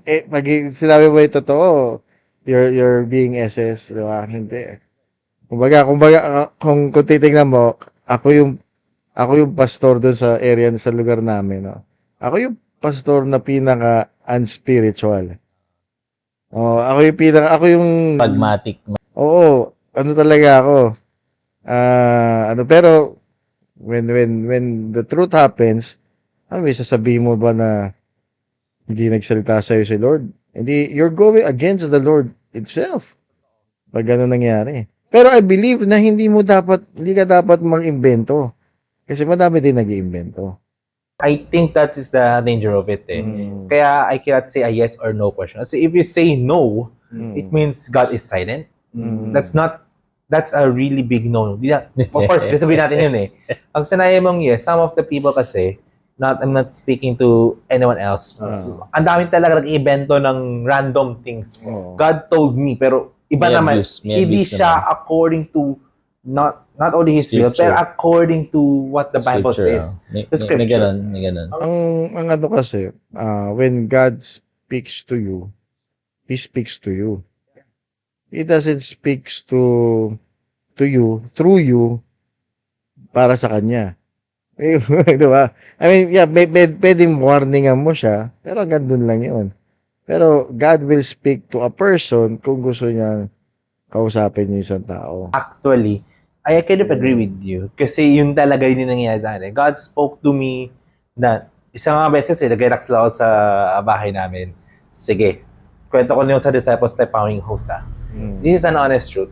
S1: sinabi mo yung totoo, you're being SS, di ba? Hindi. Kumbaga, kung titingnan mo, ako yung pastor doon sa area, sa lugar namin, no? Ako yung pastor na pinaka unspiritual. Ako yung
S3: Pragmatic.
S1: Oo, ano talaga ako. Pero when the truth happens, may sasabihin mo ba na hindi nagsalita sa'yo si Lord? Hindi, you're going against the Lord himself. Pag gano'n nangyari. Pero I believe na hindi ka dapat mag-imbento. Kasi madami din nag-iimbento.
S2: I think that is the danger of it eh. Kaya I cannot say a yes or no question. So if you say no, it means God is silent. That's a really big no. Of course, sabihin natin yun eh. Pag sinabi mong yes, some of the people kasi, I'm not speaking to anyone else. Ang dami talaga nag-ibento ng random things. God told me, pero iba naman, hindi siya according to not only His will, pero according to what the Bible says. The Scripture.
S3: May ganun.
S1: Ang ano kasi, when God speaks to you, He speaks to you. He doesn't speak to you, through you, para sa Kanya. Di ba? I mean, yeah, pwedeng warningan mo siya, pero hanggang dun lang yun. Pero God will speak to a person kung gusto niya kausapin yung isang tao.
S2: Actually, I kind of agree with you. Kasi yun talaga yun yung nangyayari sa akin. God spoke to me that isang mga beses nag-relax lang ako sa bahay namin. Sige, kwento ko niyo sa disciples type powering host This is an honest truth.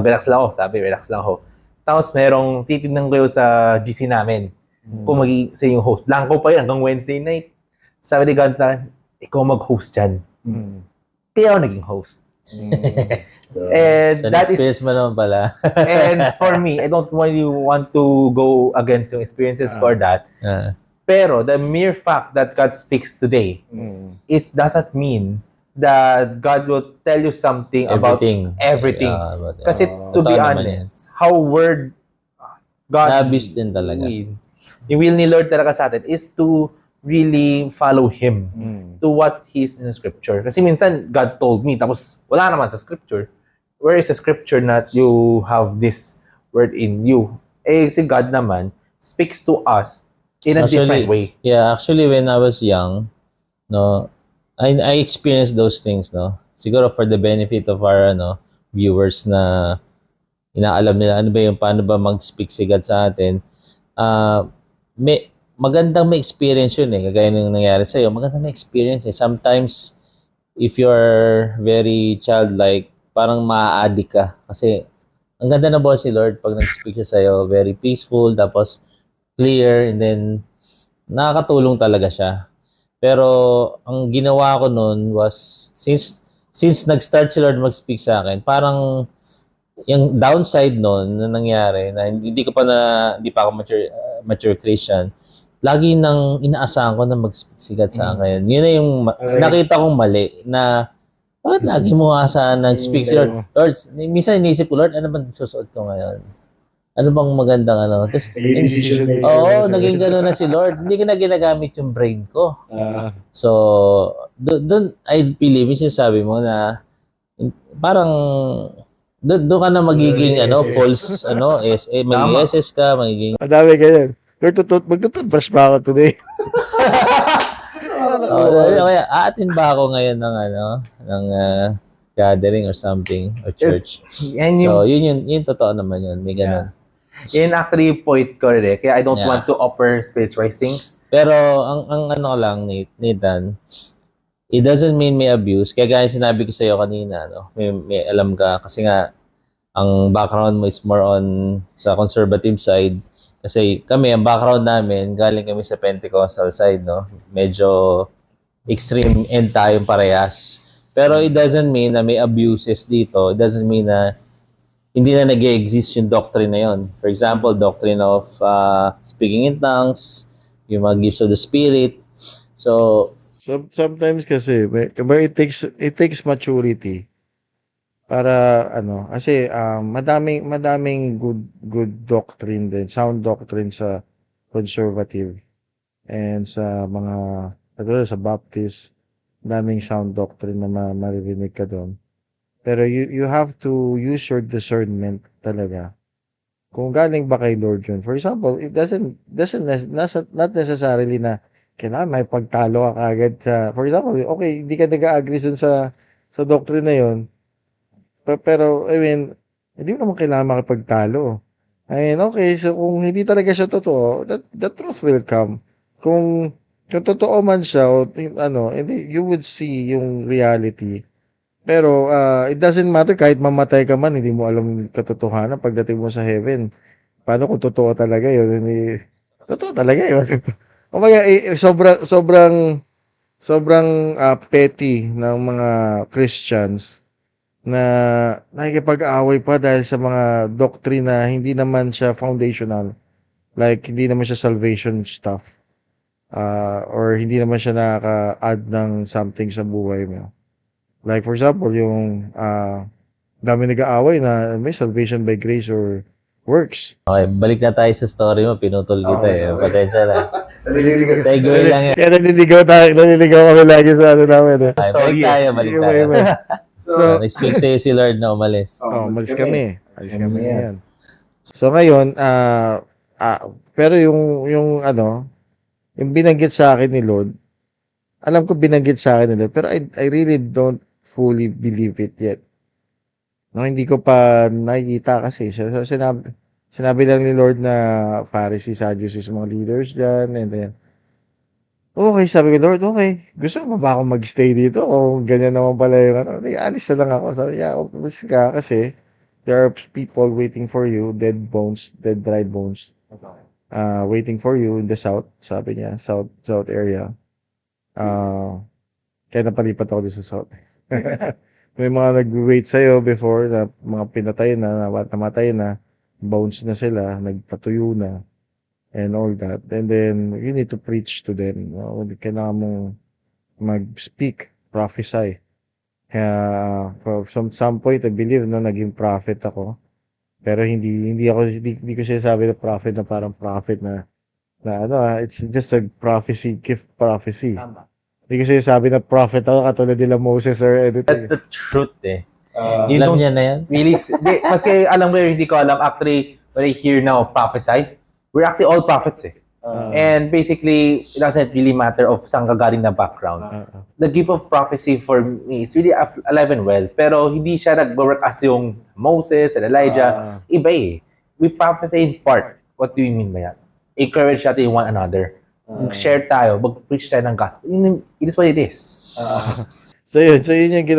S2: Relax lang ako, relax lang ako. Tapos merong titignan ko sa GC namin kung sa yung host. Blanco pa yun hanggang Wednesday night. Sabi ni God sa akin, ikaw mag-host dyan. Kaya ako naging host. And
S3: So,
S2: that
S3: experience mo naman pala.
S2: and for me, I don't really want to go against yung experiences for that. Pero the mere fact that God speaks today doesn't mean that God will tell you something about everything. Kasi to be honest, how word God
S3: Na-abuse din talaga.
S2: Yung will ni Lord talaga sa atin is to really follow Him to what He's in the Scripture. Kasi minsan, God told me, tapos wala naman sa Scripture. Where is the Scripture that you have this word in you? Si God naman speaks to us in a different way.
S3: Yeah, actually, when I was young, no, I experienced those things, no. Siguro for the benefit of our viewers na inaalam nila ano ba yung paano ba mag-speak si God sa atin. Magandang may experience yun eh. Kagaya nung nangyari sa'yo, magandang may experience eh. Sometimes, if you're very childlike, parang maa-addict ka. Kasi, ang ganda na boss si Lord pag nag-speak siya sa'yo, very peaceful, tapos clear, and then, nakakatulong talaga siya. Pero, ang ginawa ko noon was, since nag-start si Lord mag-speak sa akin, parang, yung downside noon na nangyari, na hindi pa ako mature Christian, lagi nang inaasahan ko na mag-speak si God sa akin. Yun na yung nakita kong mali na bakit lagi mo aasahan na speak si Lord? Lord, minsan iniisip ko, Lord, ano bang susuot ko ngayon? Ano bang magandang Tapos, naging gano'n na si Lord. Hindi ko na ginagamit yung brain ko. So, doon, I believe, yung sinasabi mo na parang doon ka na magiging false magiging SS ka, magiging
S1: Madami ganyan. Magtututbrush pa ako today.
S3: kaya aatin ba ako ngayon ng gathering or something or church. So yun totoo naman yun, may ganun.
S2: Yun actually yung point ko rin eh. Kaya I don't want to offer spiritualized things.
S3: Pero ang lang Nathan, it doesn't mean may abuse. Kaya gaya sinabi ko sa iyo kanina, may alam ka kasi nga ang background mo is more on sa conservative side. Kasi kami, ang background namin, galing kami sa Pentecostal side, no? Medyo extreme end tayong parehas. Pero it doesn't mean na may abuses dito. It doesn't mean na hindi na nag-exist yung doctrine na yun. For example, doctrine of speaking in tongues, yung mga gifts of the Spirit. So,
S1: Sometimes kasi but it takes maturity para ano kasi madaming good doctrine din, sound doctrine sa conservative and sa mga katulad sa Baptist, daming sound doctrine na maririnig ka doon. Pero you have to use your discernment talaga. Kung galing ba kay Lord yun. For example, it not necessarily na kailangan may pagtalo ka agad sa, for example, okay, hindi ka nag-agree dun sa doctrine na yun. Pero, I mean, hindi mo naman kailangan makipagtalo. I mean, okay, so kung hindi talaga siya totoo, the truth will come. Kung totoo man siya, o, ano, hindi, you would see yung reality. Pero, it doesn't matter kahit mamatay ka man, hindi mo alam yung katotohanan pagdating mo sa heaven. Paano kung totoo talaga yun? Hindi, totoo talaga yun. Kumbaga, sobrang petty ng mga Christians na nakikipag-away pa dahil sa mga doctrine na hindi naman siya foundational. Like, hindi naman siya salvation stuff. Or hindi naman siya nakaka-add ng something sa buhay mo. Like, for example, yung dami nag-aaway na may salvation by grace or works.
S3: okay, balik na tayo sa story mo. Pinutol kita eh. Pasensya na.
S2: Naliligas.
S3: Segue lang yan.
S1: Kaya naliligaw kami lagi sa ano namin.
S3: Okay, balik tayo, balik
S1: Iba,
S3: tayo.
S1: iba.
S3: So, nag-speak sa'yo si Lord na umalis.
S1: Umalis kami. Alis kami yan. So ngayon, pero yung ano, yung binanggit sa akin ni Lord, alam ko binanggit sa akin ni Lord, pero I really don't fully believe it yet. No, hindi ko pa nakikita kasi. So sinabi lang ni Lord na Pharisees, Sadducees, mga leaders dyan, and then, okay, sabi ko, Lord, okay, gusto mo ba ako magstay dito? O ganyan naman pala yung ano, alis na lang ako. Sabi niya, umalis ka kasi there are people waiting for you, dead bones, dead dry bones, waiting for you in the south, sabi niya, south area. Kaya napalipat ako dito sa south. May mga nag-wait sa'yo before na mga pinatay na, namatay na, bones na sila, nagpatuyo na, and all that. And then, you need to preach to them. No? Kailangan mong mag-speak, prophesy. Kaya, from some point, I believe na naging prophet ako. Pero hindi ko sinasabi na prophet na parang prophet na ano, it's just a prophecy, gift prophecy.
S2: Tama.
S1: Hindi ko sinasabi na prophet ako katulad nila Moses or anything.
S2: That's the truth eh. You
S3: Alam
S2: don't
S3: niya na yan?
S2: really, maski alam mo hindi ko alam, actually, when I hear now prophesy, we're actually all prophets eh. And basically, it doesn't really matter of saan ka galing na background. The gift of prophecy for me is really alive and well. Pero hindi siya nag-work as yung Moses and Elijah. Iba eh. We prophesy in part. What do you mean by that? Encourage natin one another. Mag-share tayo, mag-preach tayo ng gospel. It is what it is.
S1: So yun yung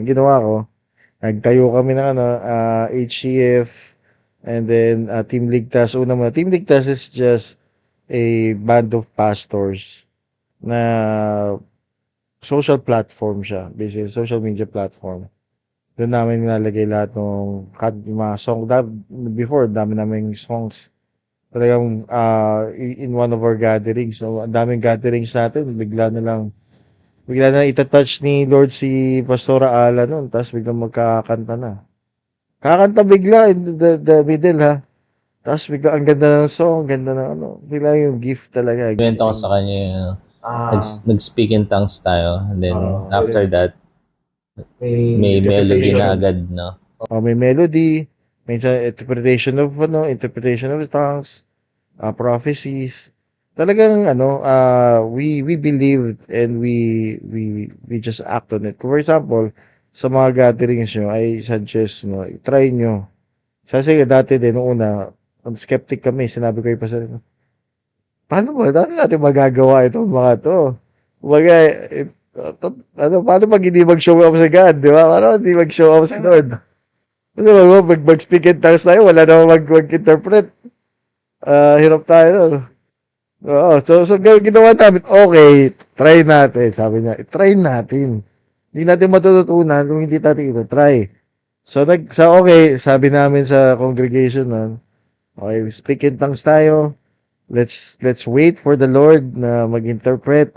S1: ginawa ko. Nagtayo kami ng HCF, and then Team Ligtas. Team Ligtas is just a band of pastors na social platform siya. Basically, social media platform. Doon namin nilalagay lahat ng mga song. Before, dami naming songs. Talagang in one of our gatherings. So, ang daming gatherings natin. Bigla na lang itatouch ni Lord si Pastora Ala noon. Tapos biglang magkakanta na. Kakanta bigla in the middle ha. Tapos bigla ang ganda ng song, ganda ng ano. Bigla yung gift talaga.
S3: Kwento ko sa kanya yung nag-speak in tongues tayo. And then, after that, may melody na agad, no?
S1: May melody, may interpretation of tongues, prophecies. Talagang we believed and we just act on it. For example, sa mga gatherings nyo, I suggest try nyo. Kasi dati din, noong una, skeptic kami, sinabi ko yung pasal, paano natin magagawa itong mga to? Paano pag hindi mag-show up sa God, di ba? Paano hindi mag-show up sa Lord? Mag-speak in tongues tayo, wala naman mag-interpret. Hirap tayo nun. Oo, so ginawa namin, okay, try natin. Sabi niya, try natin. Hindi natin matututunan kung hindi natin ito try. So okay, sabi namin sa congregation nun, okay, speak in tongues tayo. Let's wait for the Lord na mag-interpret.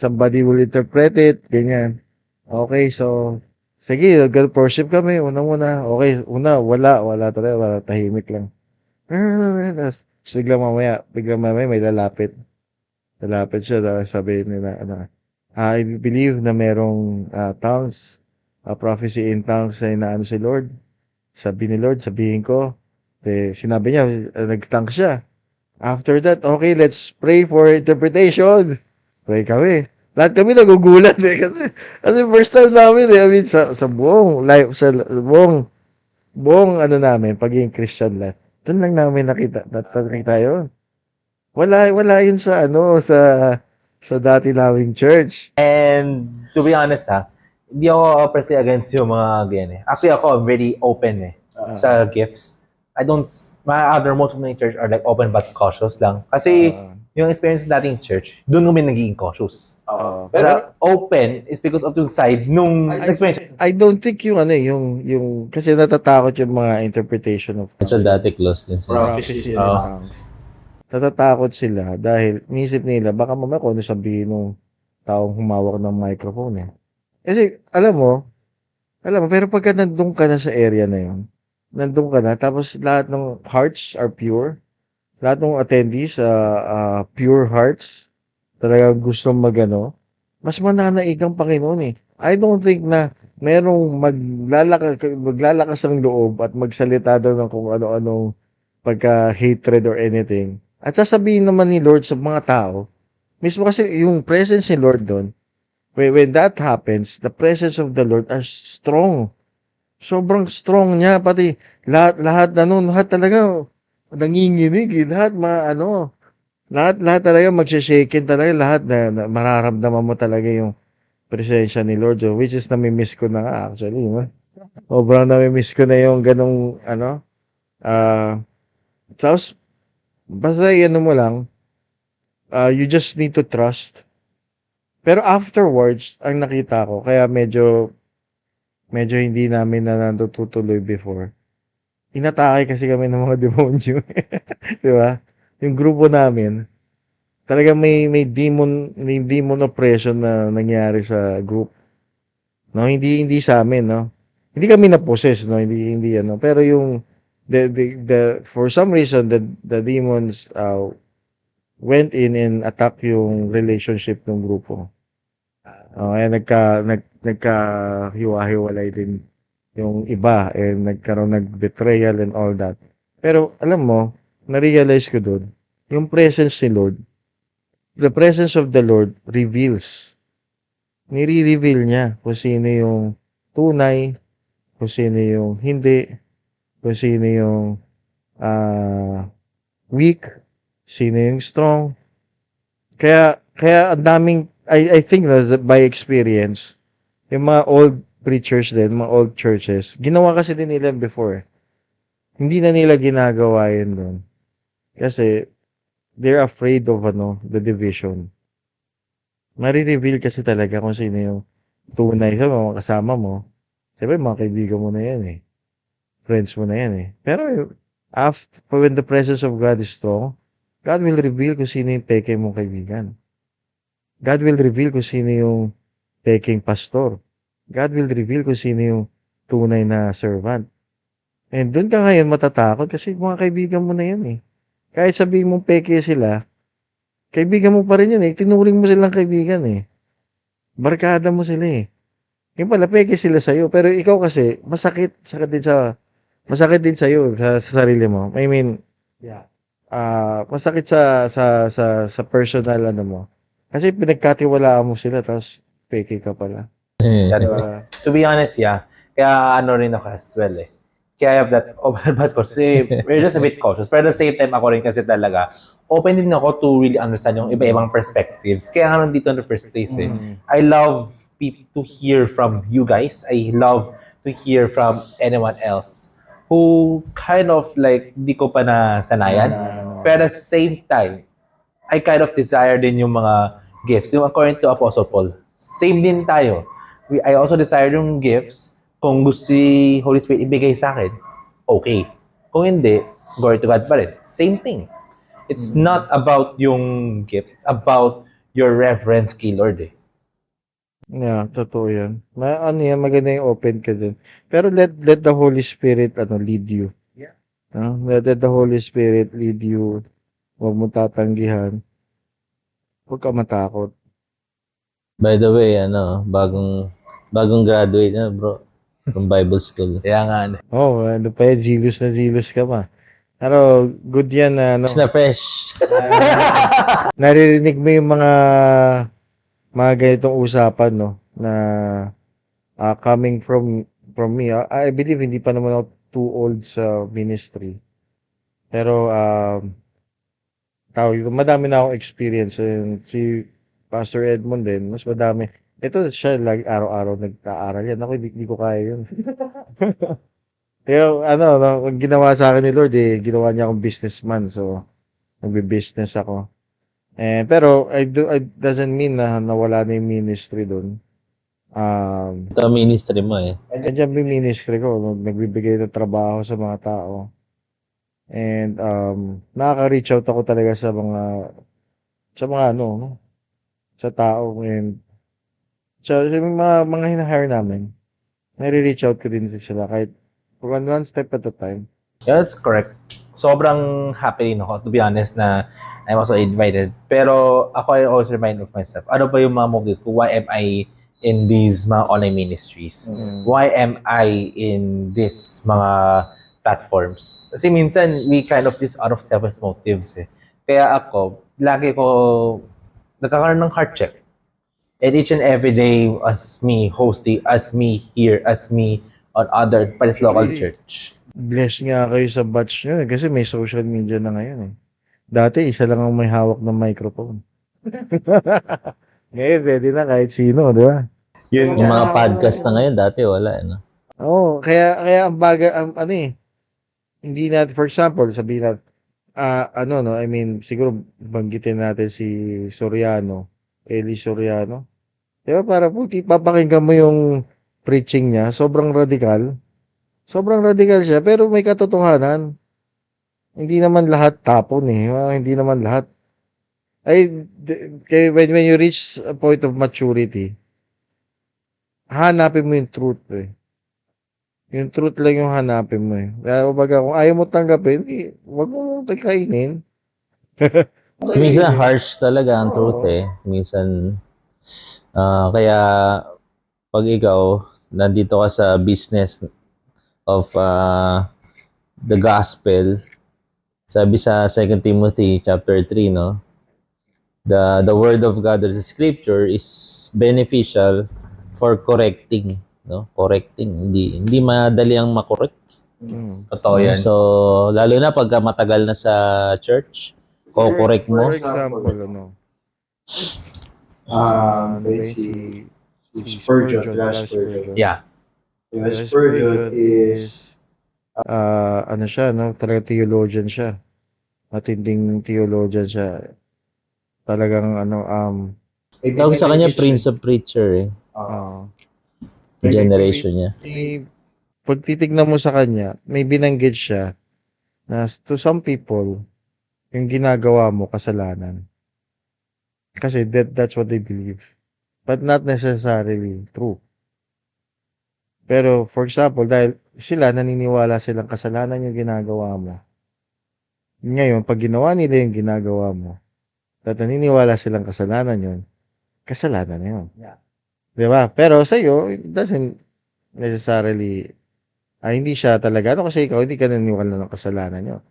S1: somebody will interpret it, ganyan. Okay, so, sige, worship kami, una-una. Okay, wala talaga, wala, tahimik lang. Tapos, biglang mamaya may lalapit. Lalapit siya, tapos sabi nila, I believe na merong tongues, prophecy in tongues na inaano si Lord. Sabi ni Lord, sabihin ko. Sinabi niya, nag-tongue siya. After that, okay, let's pray for interpretation. Pray kami. Lahat kami nagugulat kasi first time namin I mean, sa buong life, sa buong ano namin, pagiging Christian lahat. Doon lang namin nakita yun. Wala yun sa sa dati naming church.
S2: And to be honest hindi ako per se against yung mga ganyan eh. Actually ako, I'm very open sa gifts. My other most of my church are like open but cautious lang. Kasi yung experience nating church, doon kami naging cautious. Pero open is because of yung side nung experience.
S1: I don't think yung kasi natatakot yung mga interpretation of
S3: Actually, dati close din sila.
S1: prophecy. Natatakot sila dahil inisip nila baka mamaya kung ano sabihin ng taong humawak ng microphone eh. Kasi alam mo pero pagka nandun ka na sa area na yun, nandun ka na tapos lahat ng hearts are pure. Lahat ng attendees pure hearts. Talagang gustong mas mananaig ang Panginoon eh. I don't think na merong maglalakas ng loob at magsalita daw ng kung ano-anong pagka-hatred or anything. At sasabihin naman ni Lord sa mga tao, mismo kasi yung presence ni Lord doon, when that happens, the presence of the Lord are strong. Sobrang strong niya, pati lahat talaga nanginginig, lahat lahat talaga magsha-shaken talaga, lahat na mararamdaman mo talaga yung presensya ni Lord, which is nami-miss ko na nga actually. Sobrang nami-miss ko na yung ganong tapos basta mo lang, you just need to trust. Pero afterwards, ang nakita ko, kaya medyo hindi namin na natutuloy before. Inatake kasi kami ng mga demonyo. Di ba? Yung grupo namin, talaga may demon oppression na nangyari sa group. No, hindi sa amin, no. Hindi kami na-possess, no. Hindi pero yung the for some reason the demons went in and attack yung relationship ng grupo. Kaya nagka-hiwa-hiwalay din yung iba and nag-betrayal and all that. Pero alam mo, na-realize ko doon, yung presence ni Lord, the presence of the Lord reveals. Nire-reveal niya kung sino yung tunay, kung sino yung hindi, kung sino yung weak, sino yung strong. Kaya ang daming, I think that by experience, yung mga old preachers din, mga old churches, ginawa kasi din nila before. Hindi na nila ginagawa yun doon. Kasi, they're afraid of the division. Mari-reveal kasi talaga kung sino yung tunay sa mga kasama mo. Siyempre, mga kaibigan mo na yan eh. Friends mo na yan eh. Pero, when the presence of God is strong, God will reveal kung sino yung peke mong kaibigan. God will reveal kung sino yung peking pastor. God will reveal kung sino yung tunay na servant. And doon ka ngayon matatakot kasi mga kaibigan mo na yan eh. Kahit sabihin mong peke sila, kaibigan mo pa rin yun eh. Tinuring mo silang kaibigan eh. Barkada mo sila eh. Yung pala, peke sila sa'yo. Pero ikaw kasi, masakit din sa'yo sa sarili mo. I mean, masakit sa personal mo. Kasi pinagkatiwalaan mo sila tapos peke ka pala. Diba?
S2: To be honest, kaya rin ako as well eh. Kaya I have that open but kasi we're just a bit cautious. Pero at the same time, ako rin kasi talaga, open din ako to really understand yung iba-ibang perspectives. Kaya nga nandito in the first place eh. I love to hear from you guys. I love to hear from anyone else who kind of like, di ko pa nasanayan. Pero at the same time, I kind of desire din yung mga gifts. Yung according to Apostle Paul, same din tayo. I also desire yung gifts. Kung gusto ni Holy Spirit ibigay sa akin, okay. Kung hindi, glory to God pa rin. Same thing. It's not about yung gift. It's about your reverence kay Lord eh.
S1: Yeah, totoo yan. Ano yan, maganda yung open ka din. Pero let the Holy Spirit lead you.
S2: Yeah.
S1: Let the Holy Spirit lead you. Huwag mo tatanggihan. Huwag ka matakot.
S3: By the way, bagong graduate na, bro. From Bible school.
S2: Kaya nga,
S1: Ano pa yan, zealous ka pa. Pero good yan na
S3: Fresh na fresh.
S1: naririnig mo yung mga ganitong usapan, no, na coming from me. I believe hindi pa naman ako too old sa ministry. Pero madami na akong experience. And si Pastor Edmond din, mas madami. Ito siya lagi araw-araw nag-aaral yan. Ako hindi ko kaya yun. Kaya ang ginawa sa akin ni Lord ginawa niya akong businessman. So nagbe-business ako. Pero it doesn't mean na nawala na yung ministry doon.
S3: Ito ang ministry mo eh.
S1: Nandiyan yung ministry ko, nagbibigay ng trabaho sa mga tao. And nakaka-reach out ako talaga sa mga sa tao and sa mga hina-hire namin. Nare-reach out ko din sila kahit one step at a time.
S2: yeah, that's correct. Sobrang happy rin ako, to be honest, na I'm also invited. Pero ako, I always remind of myself, ano ba yung mga motives ko? Why am I in these mga online ministries? Why am I in these mga platforms? Kasi minsan, we kind of this out of selfish motives eh. Kaya ako, lagi ko nagkakaroon ng heart check. And each and every day, as me hosting, as me here, as me on other Paris local church.
S1: Bless nga kayo sa batch nyo kasi may social media na ngayon eh. Dati, isa lang ang may hawak ng microphone. Ngayon, pwede na kahit sino, di ba?
S3: Yung mga podcast na ngayon, dati wala.
S1: Oo, kaya ang baga, hindi natin, for example, sabihin natin, I mean, siguro banggitin natin si Soriano, Eli Soriano. Diba, para papakinggan mo yung preaching niya, sobrang radikal. Sobrang radikal siya, pero may katotohanan. Hindi naman lahat tapon eh. Hindi naman lahat. When you reach a point of maturity, hanapin mo yung truth eh. Yung truth lang yung hanapin mo eh. Kaya kung ayaw mo tanggapin, wag mo kainin.
S3: Minsan harsh talaga ang truth eh. Minsan, kaya pag ikaw, nandito ka sa business of the gospel, sabi sa 2 Timothy chapter 3, no? The word of God, the scripture is beneficial for correcting, no? Correcting, hindi madali ang makorek.
S2: Totoo yan.
S3: So, lalo na pagka matagal na sa church, ko-correct mo.
S1: For example,
S4: si Spurgeon, Josh Spurgeon.
S2: Yeah.
S4: Josh Spurgeon is
S1: siya, no? Talaga theologian siya. Matinding theologian siya. Talagang
S3: Tawag sa kanya Prince of Preacher eh. Generation niya.
S1: Pag titignan mo sa kanya, may binanggit siya na to some people, yung ginagawa mo kasalanan. Kasi that's what they believe. But not necessarily true. Pero for example, dahil sila naniniwala silang kasalanan yung ginagawa mo. Ngayon, pag ginawa nila yung ginagawa mo, at naniniwala silang kasalanan yun, kasalanan na yun.
S2: Yeah.
S1: Diba? Pero sa iyo, it doesn't necessarily, hindi siya talaga. Kasi ikaw, hindi ka naniniwala ng kasalanan yun.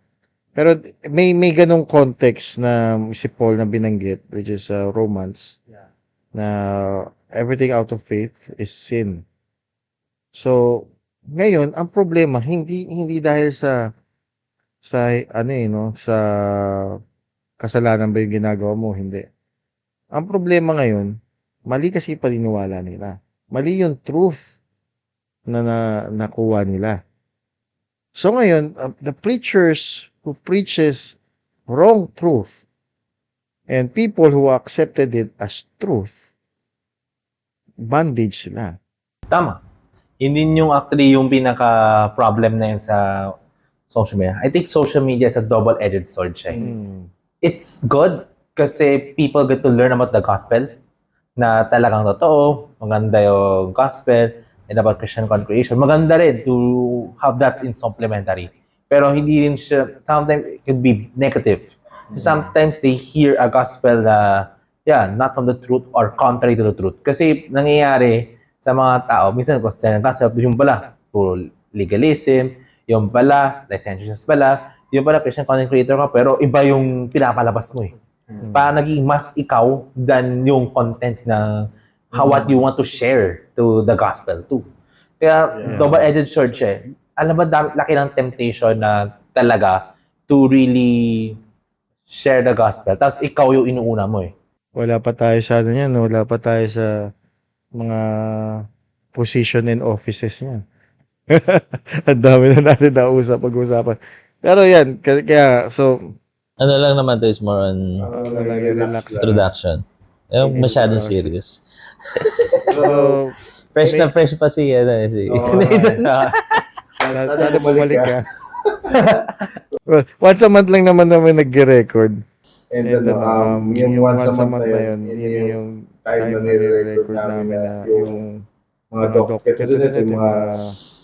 S1: Pero may ganong context na si Paul na binanggit, which is Romans, na everything out of faith is sin. So, ngayon, ang problema, hindi dahil sa kasalanan ba yung ginagawa mo, hindi. Ang problema ngayon, mali kasi paniniwala nila. Mali yung truth na nakuha nila. So ngayon, the preachers who preaches wrong truth and people who accepted it as truth, bondage sila.
S2: Tama. Hindi yung actually yung pinaka-problem na yun sa social media. I think social media is a double-edged sword siya. It's good Kasi people get to learn about the gospel na talagang totoo, maganda yung gospel, and about Christian concreation. Maganda rin to have that in supplementary. Pero hindi rin siya, sometimes it can be negative. Sometimes they hear a gospel na, not from the truth or contrary to the truth. Kasi nangyayari sa mga tao, minsan Christian gospel, yung pala, puro legalism, yung pala, licentiousness pala, yung pala Christian content creator ka, pero iba yung pinapalabas mo eh. Parang naging mas ikaw than yung content na what you want to share to the gospel too. Kaya double-edged sword siya eh. Alam ba, laki ng temptation na talaga to really share the gospel. Tapos ikaw yung inuuna mo eh.
S1: Wala pa tayo sa ano yan, wala pa tayo sa mga position and offices niyan. Ang dami na natin pag-usapan. Pero yan, kaya, so,
S3: Ano lang naman to is more on
S1: relax.
S3: introduction. Yung masyadong serious.
S1: So,
S3: Fresh na fresh pa si
S1: sana bumalik ka. Well, once a month lang naman nag-record.
S4: And
S1: And
S4: then, yung once a month na yun,
S1: yun yung
S4: time na nire-record namin na yung mga ito yung mga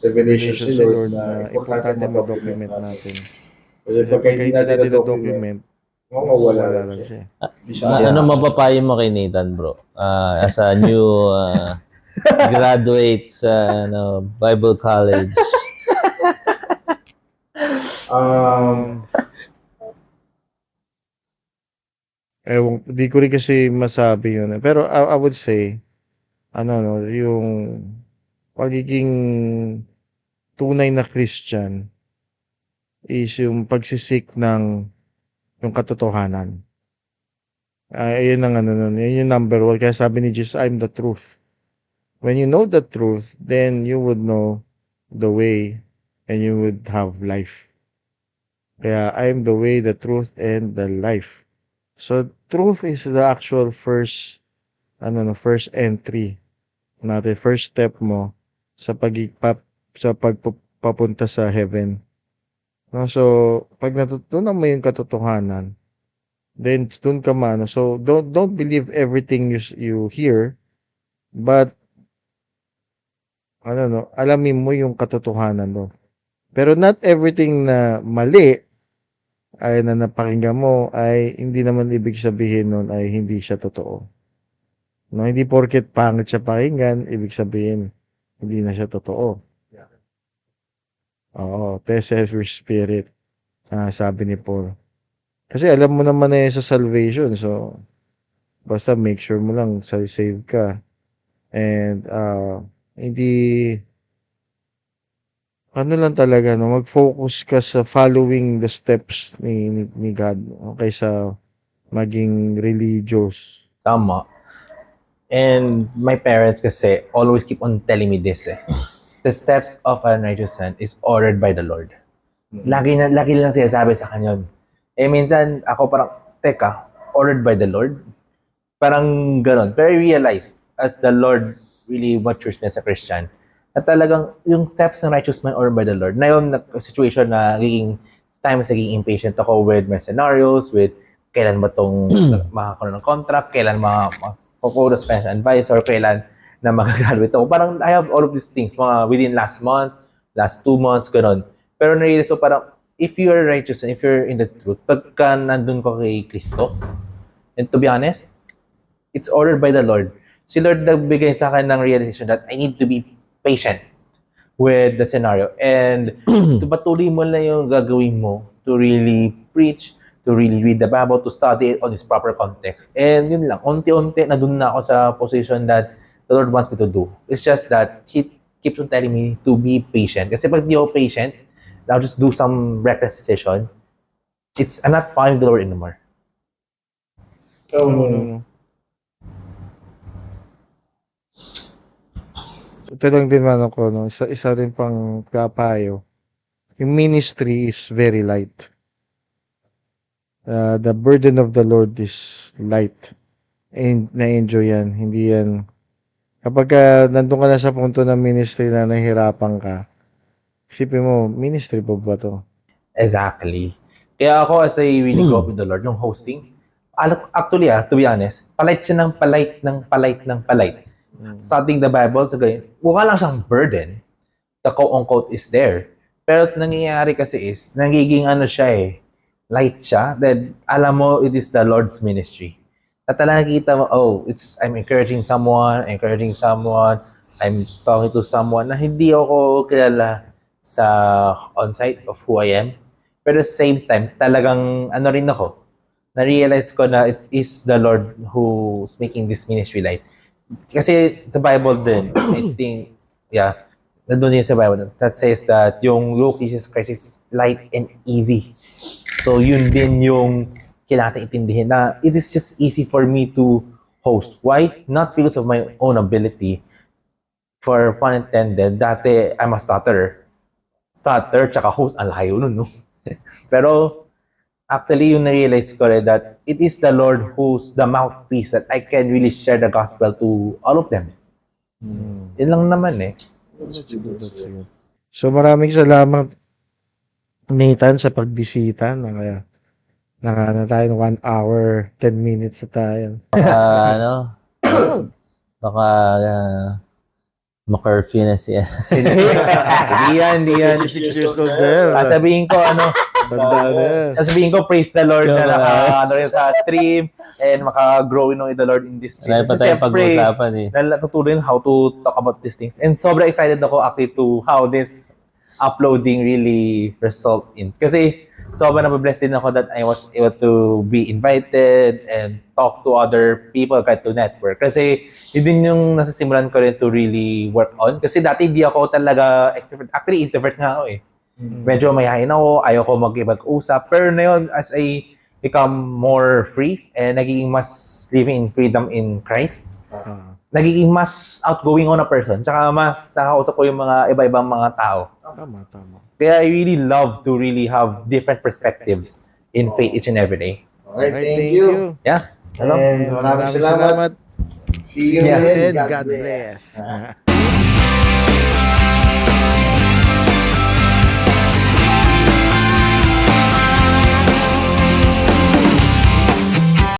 S4: revelations ni Lord na importante
S1: ma-document natin.
S4: Kasi pagka hindi natin na-document, mawawala lang siya. Hindi siya
S3: Ano mapapayo mo kay Nathan, bro? As a new graduate sa Bible College.
S1: Di ko rin kasi masabi yun. Pero I would say, yung pagiging tunay na Christian is yung pagsisik ng yung katotohanan. Ayun ang yun yung number one. Kaya sabi ni Jesus, I'm the truth. When you know the truth, then you would know the way and you would have life. Kaya I'm the way, the truth, and the life. So, truth is the actual first entry natin, first step mo sa pagpapunta sa heaven. No, so pag natutunan mo yung katotohanan, then dun ka so don't believe everything you hear, but alamin mo yung katotohanan mo. Pero not everything na mali ay na napakinggan mo ay hindi naman ibig sabihin nun ay hindi siya totoo. No, hindi porket pangit siya pakinggan, ibig sabihin hindi na siya totoo. Oo, test every spirit. Sabi ni Paul. Kasi alam mo naman na sa salvation, so basta make sure mo lang save ka. And hindi lang talaga mag-focus ka sa following the steps ni God, okay, sa maging religious.
S2: Tama. And my parents kasi always keep on telling me this eh. The steps of a righteous man is ordered by the Lord. Lagi lang sinasabi sa kanya yun. Minsan ako parang, teka, ordered by the Lord? Parang ganon. Pero I realized, as the Lord really matures me as a Christian, na talagang yung steps ng righteous man ordered by the Lord, na yung situation na times naging impatient ako with my scenarios, with kailan ba itong makakaroon ng contract, kailan makakuha sa financial advisor, kailan na mag-graduate ako. Parang I have all of these things, mga within last month, last 2 months, gano'n. Pero na-realize ko parang, if you are righteous and if you're in the truth, pagka nandun ko kay Kristo, and to be honest, it's ordered by the Lord. Si Lord nagbigay sa akin ng realization that I need to be patient with the scenario. And patuloy mo lang yung gagawin mo to really preach, to really read the Bible, to study it on its proper context. And yun lang, unti-unti na dun na ako sa position that the Lord wants me to do. It's just that He keeps on telling me to be patient. Kasi pag di ako patient, I'll just do some reckless decision. I'm not following the Lord anymore.
S1: No. Ito lang din ako, isa rin pang kapayo. Yung ministry is very light. The burden of the Lord is light. And na-enjoy yan. Hindi yan. Kapag nandun ka na sa punto ng ministry na nahihirapan ka, isipin mo, ministry pa ba to?
S2: Exactly. Kaya ako as I really grew up with the Lord, yung hosting, Actually, to be honest, palait siya ng palait ng palait ng palait. Studying the Bible, so ganyan, mukha lang siyang burden. The quote-unquote is there. Pero nangyayari kasi is, nagiging ano siya light siya. Then, alam mo, it is the Lord's ministry. At talaga nakikita mo, I'm encouraging someone, I'm talking to someone na hindi ako kilala sa on-site of who I am. Pero at the same time, talagang ano rin ako, na-realize ko na it is the Lord who's making this ministry light. Kasi sa Bible din, I think, nandun yun sa Bible, that says that yung yoke of Jesus Christ is light and easy. So yun din yung kailangan intindihin na it is just easy for me to host. Why? Not because of my own ability. For pun intended, dati I'm a stutterer. Stutter, tsaka host, ang layo nun, no? Pero actually, yung na-realize ko rin that it is the Lord who's the mouthpiece that I can really share the gospel to all of them. Yun lang naman
S1: That's good. So maraming salamat, Nathan, sa pagbisita. Nakana tayo ng 1 hour, 10 minutes na tayo.
S3: Baka ma-curfew na siya.
S2: Hindi yan.
S1: 66 years old na.
S2: Sasabihin ko,
S1: Banda na yan.
S2: sasabihin ko, praise the Lord na rin sa stream and maka-grow in the Lord in this stream.
S3: Wala pa tayong pag-uusapan
S2: Natutunan how to talk about these things. And sobrang excited ako actually to how this uploading really result in. Kasi sobrang nababless din ako that I was able to be invited and talk to other people kahit to network. Kasi yun din yung nasasimulan ko rin to really work on. Kasi dati di ako talaga extrovert. Actually, introvert nga ako Medyo mayayain ako, ayaw ko mag-usap. Pero na yun, as I become more free and nagiging mas living in freedom in Christ, nagiging mas outgoing on a person. Tsaka mas nakakausap ko yung mga iba-ibang mga tao.
S1: Tama.
S2: Kaya I really love to really have different perspectives in faith each and every day.
S4: Alright, thank you.
S2: Yeah. Hello.
S4: And maraming salamat. See you again.
S1: God bless.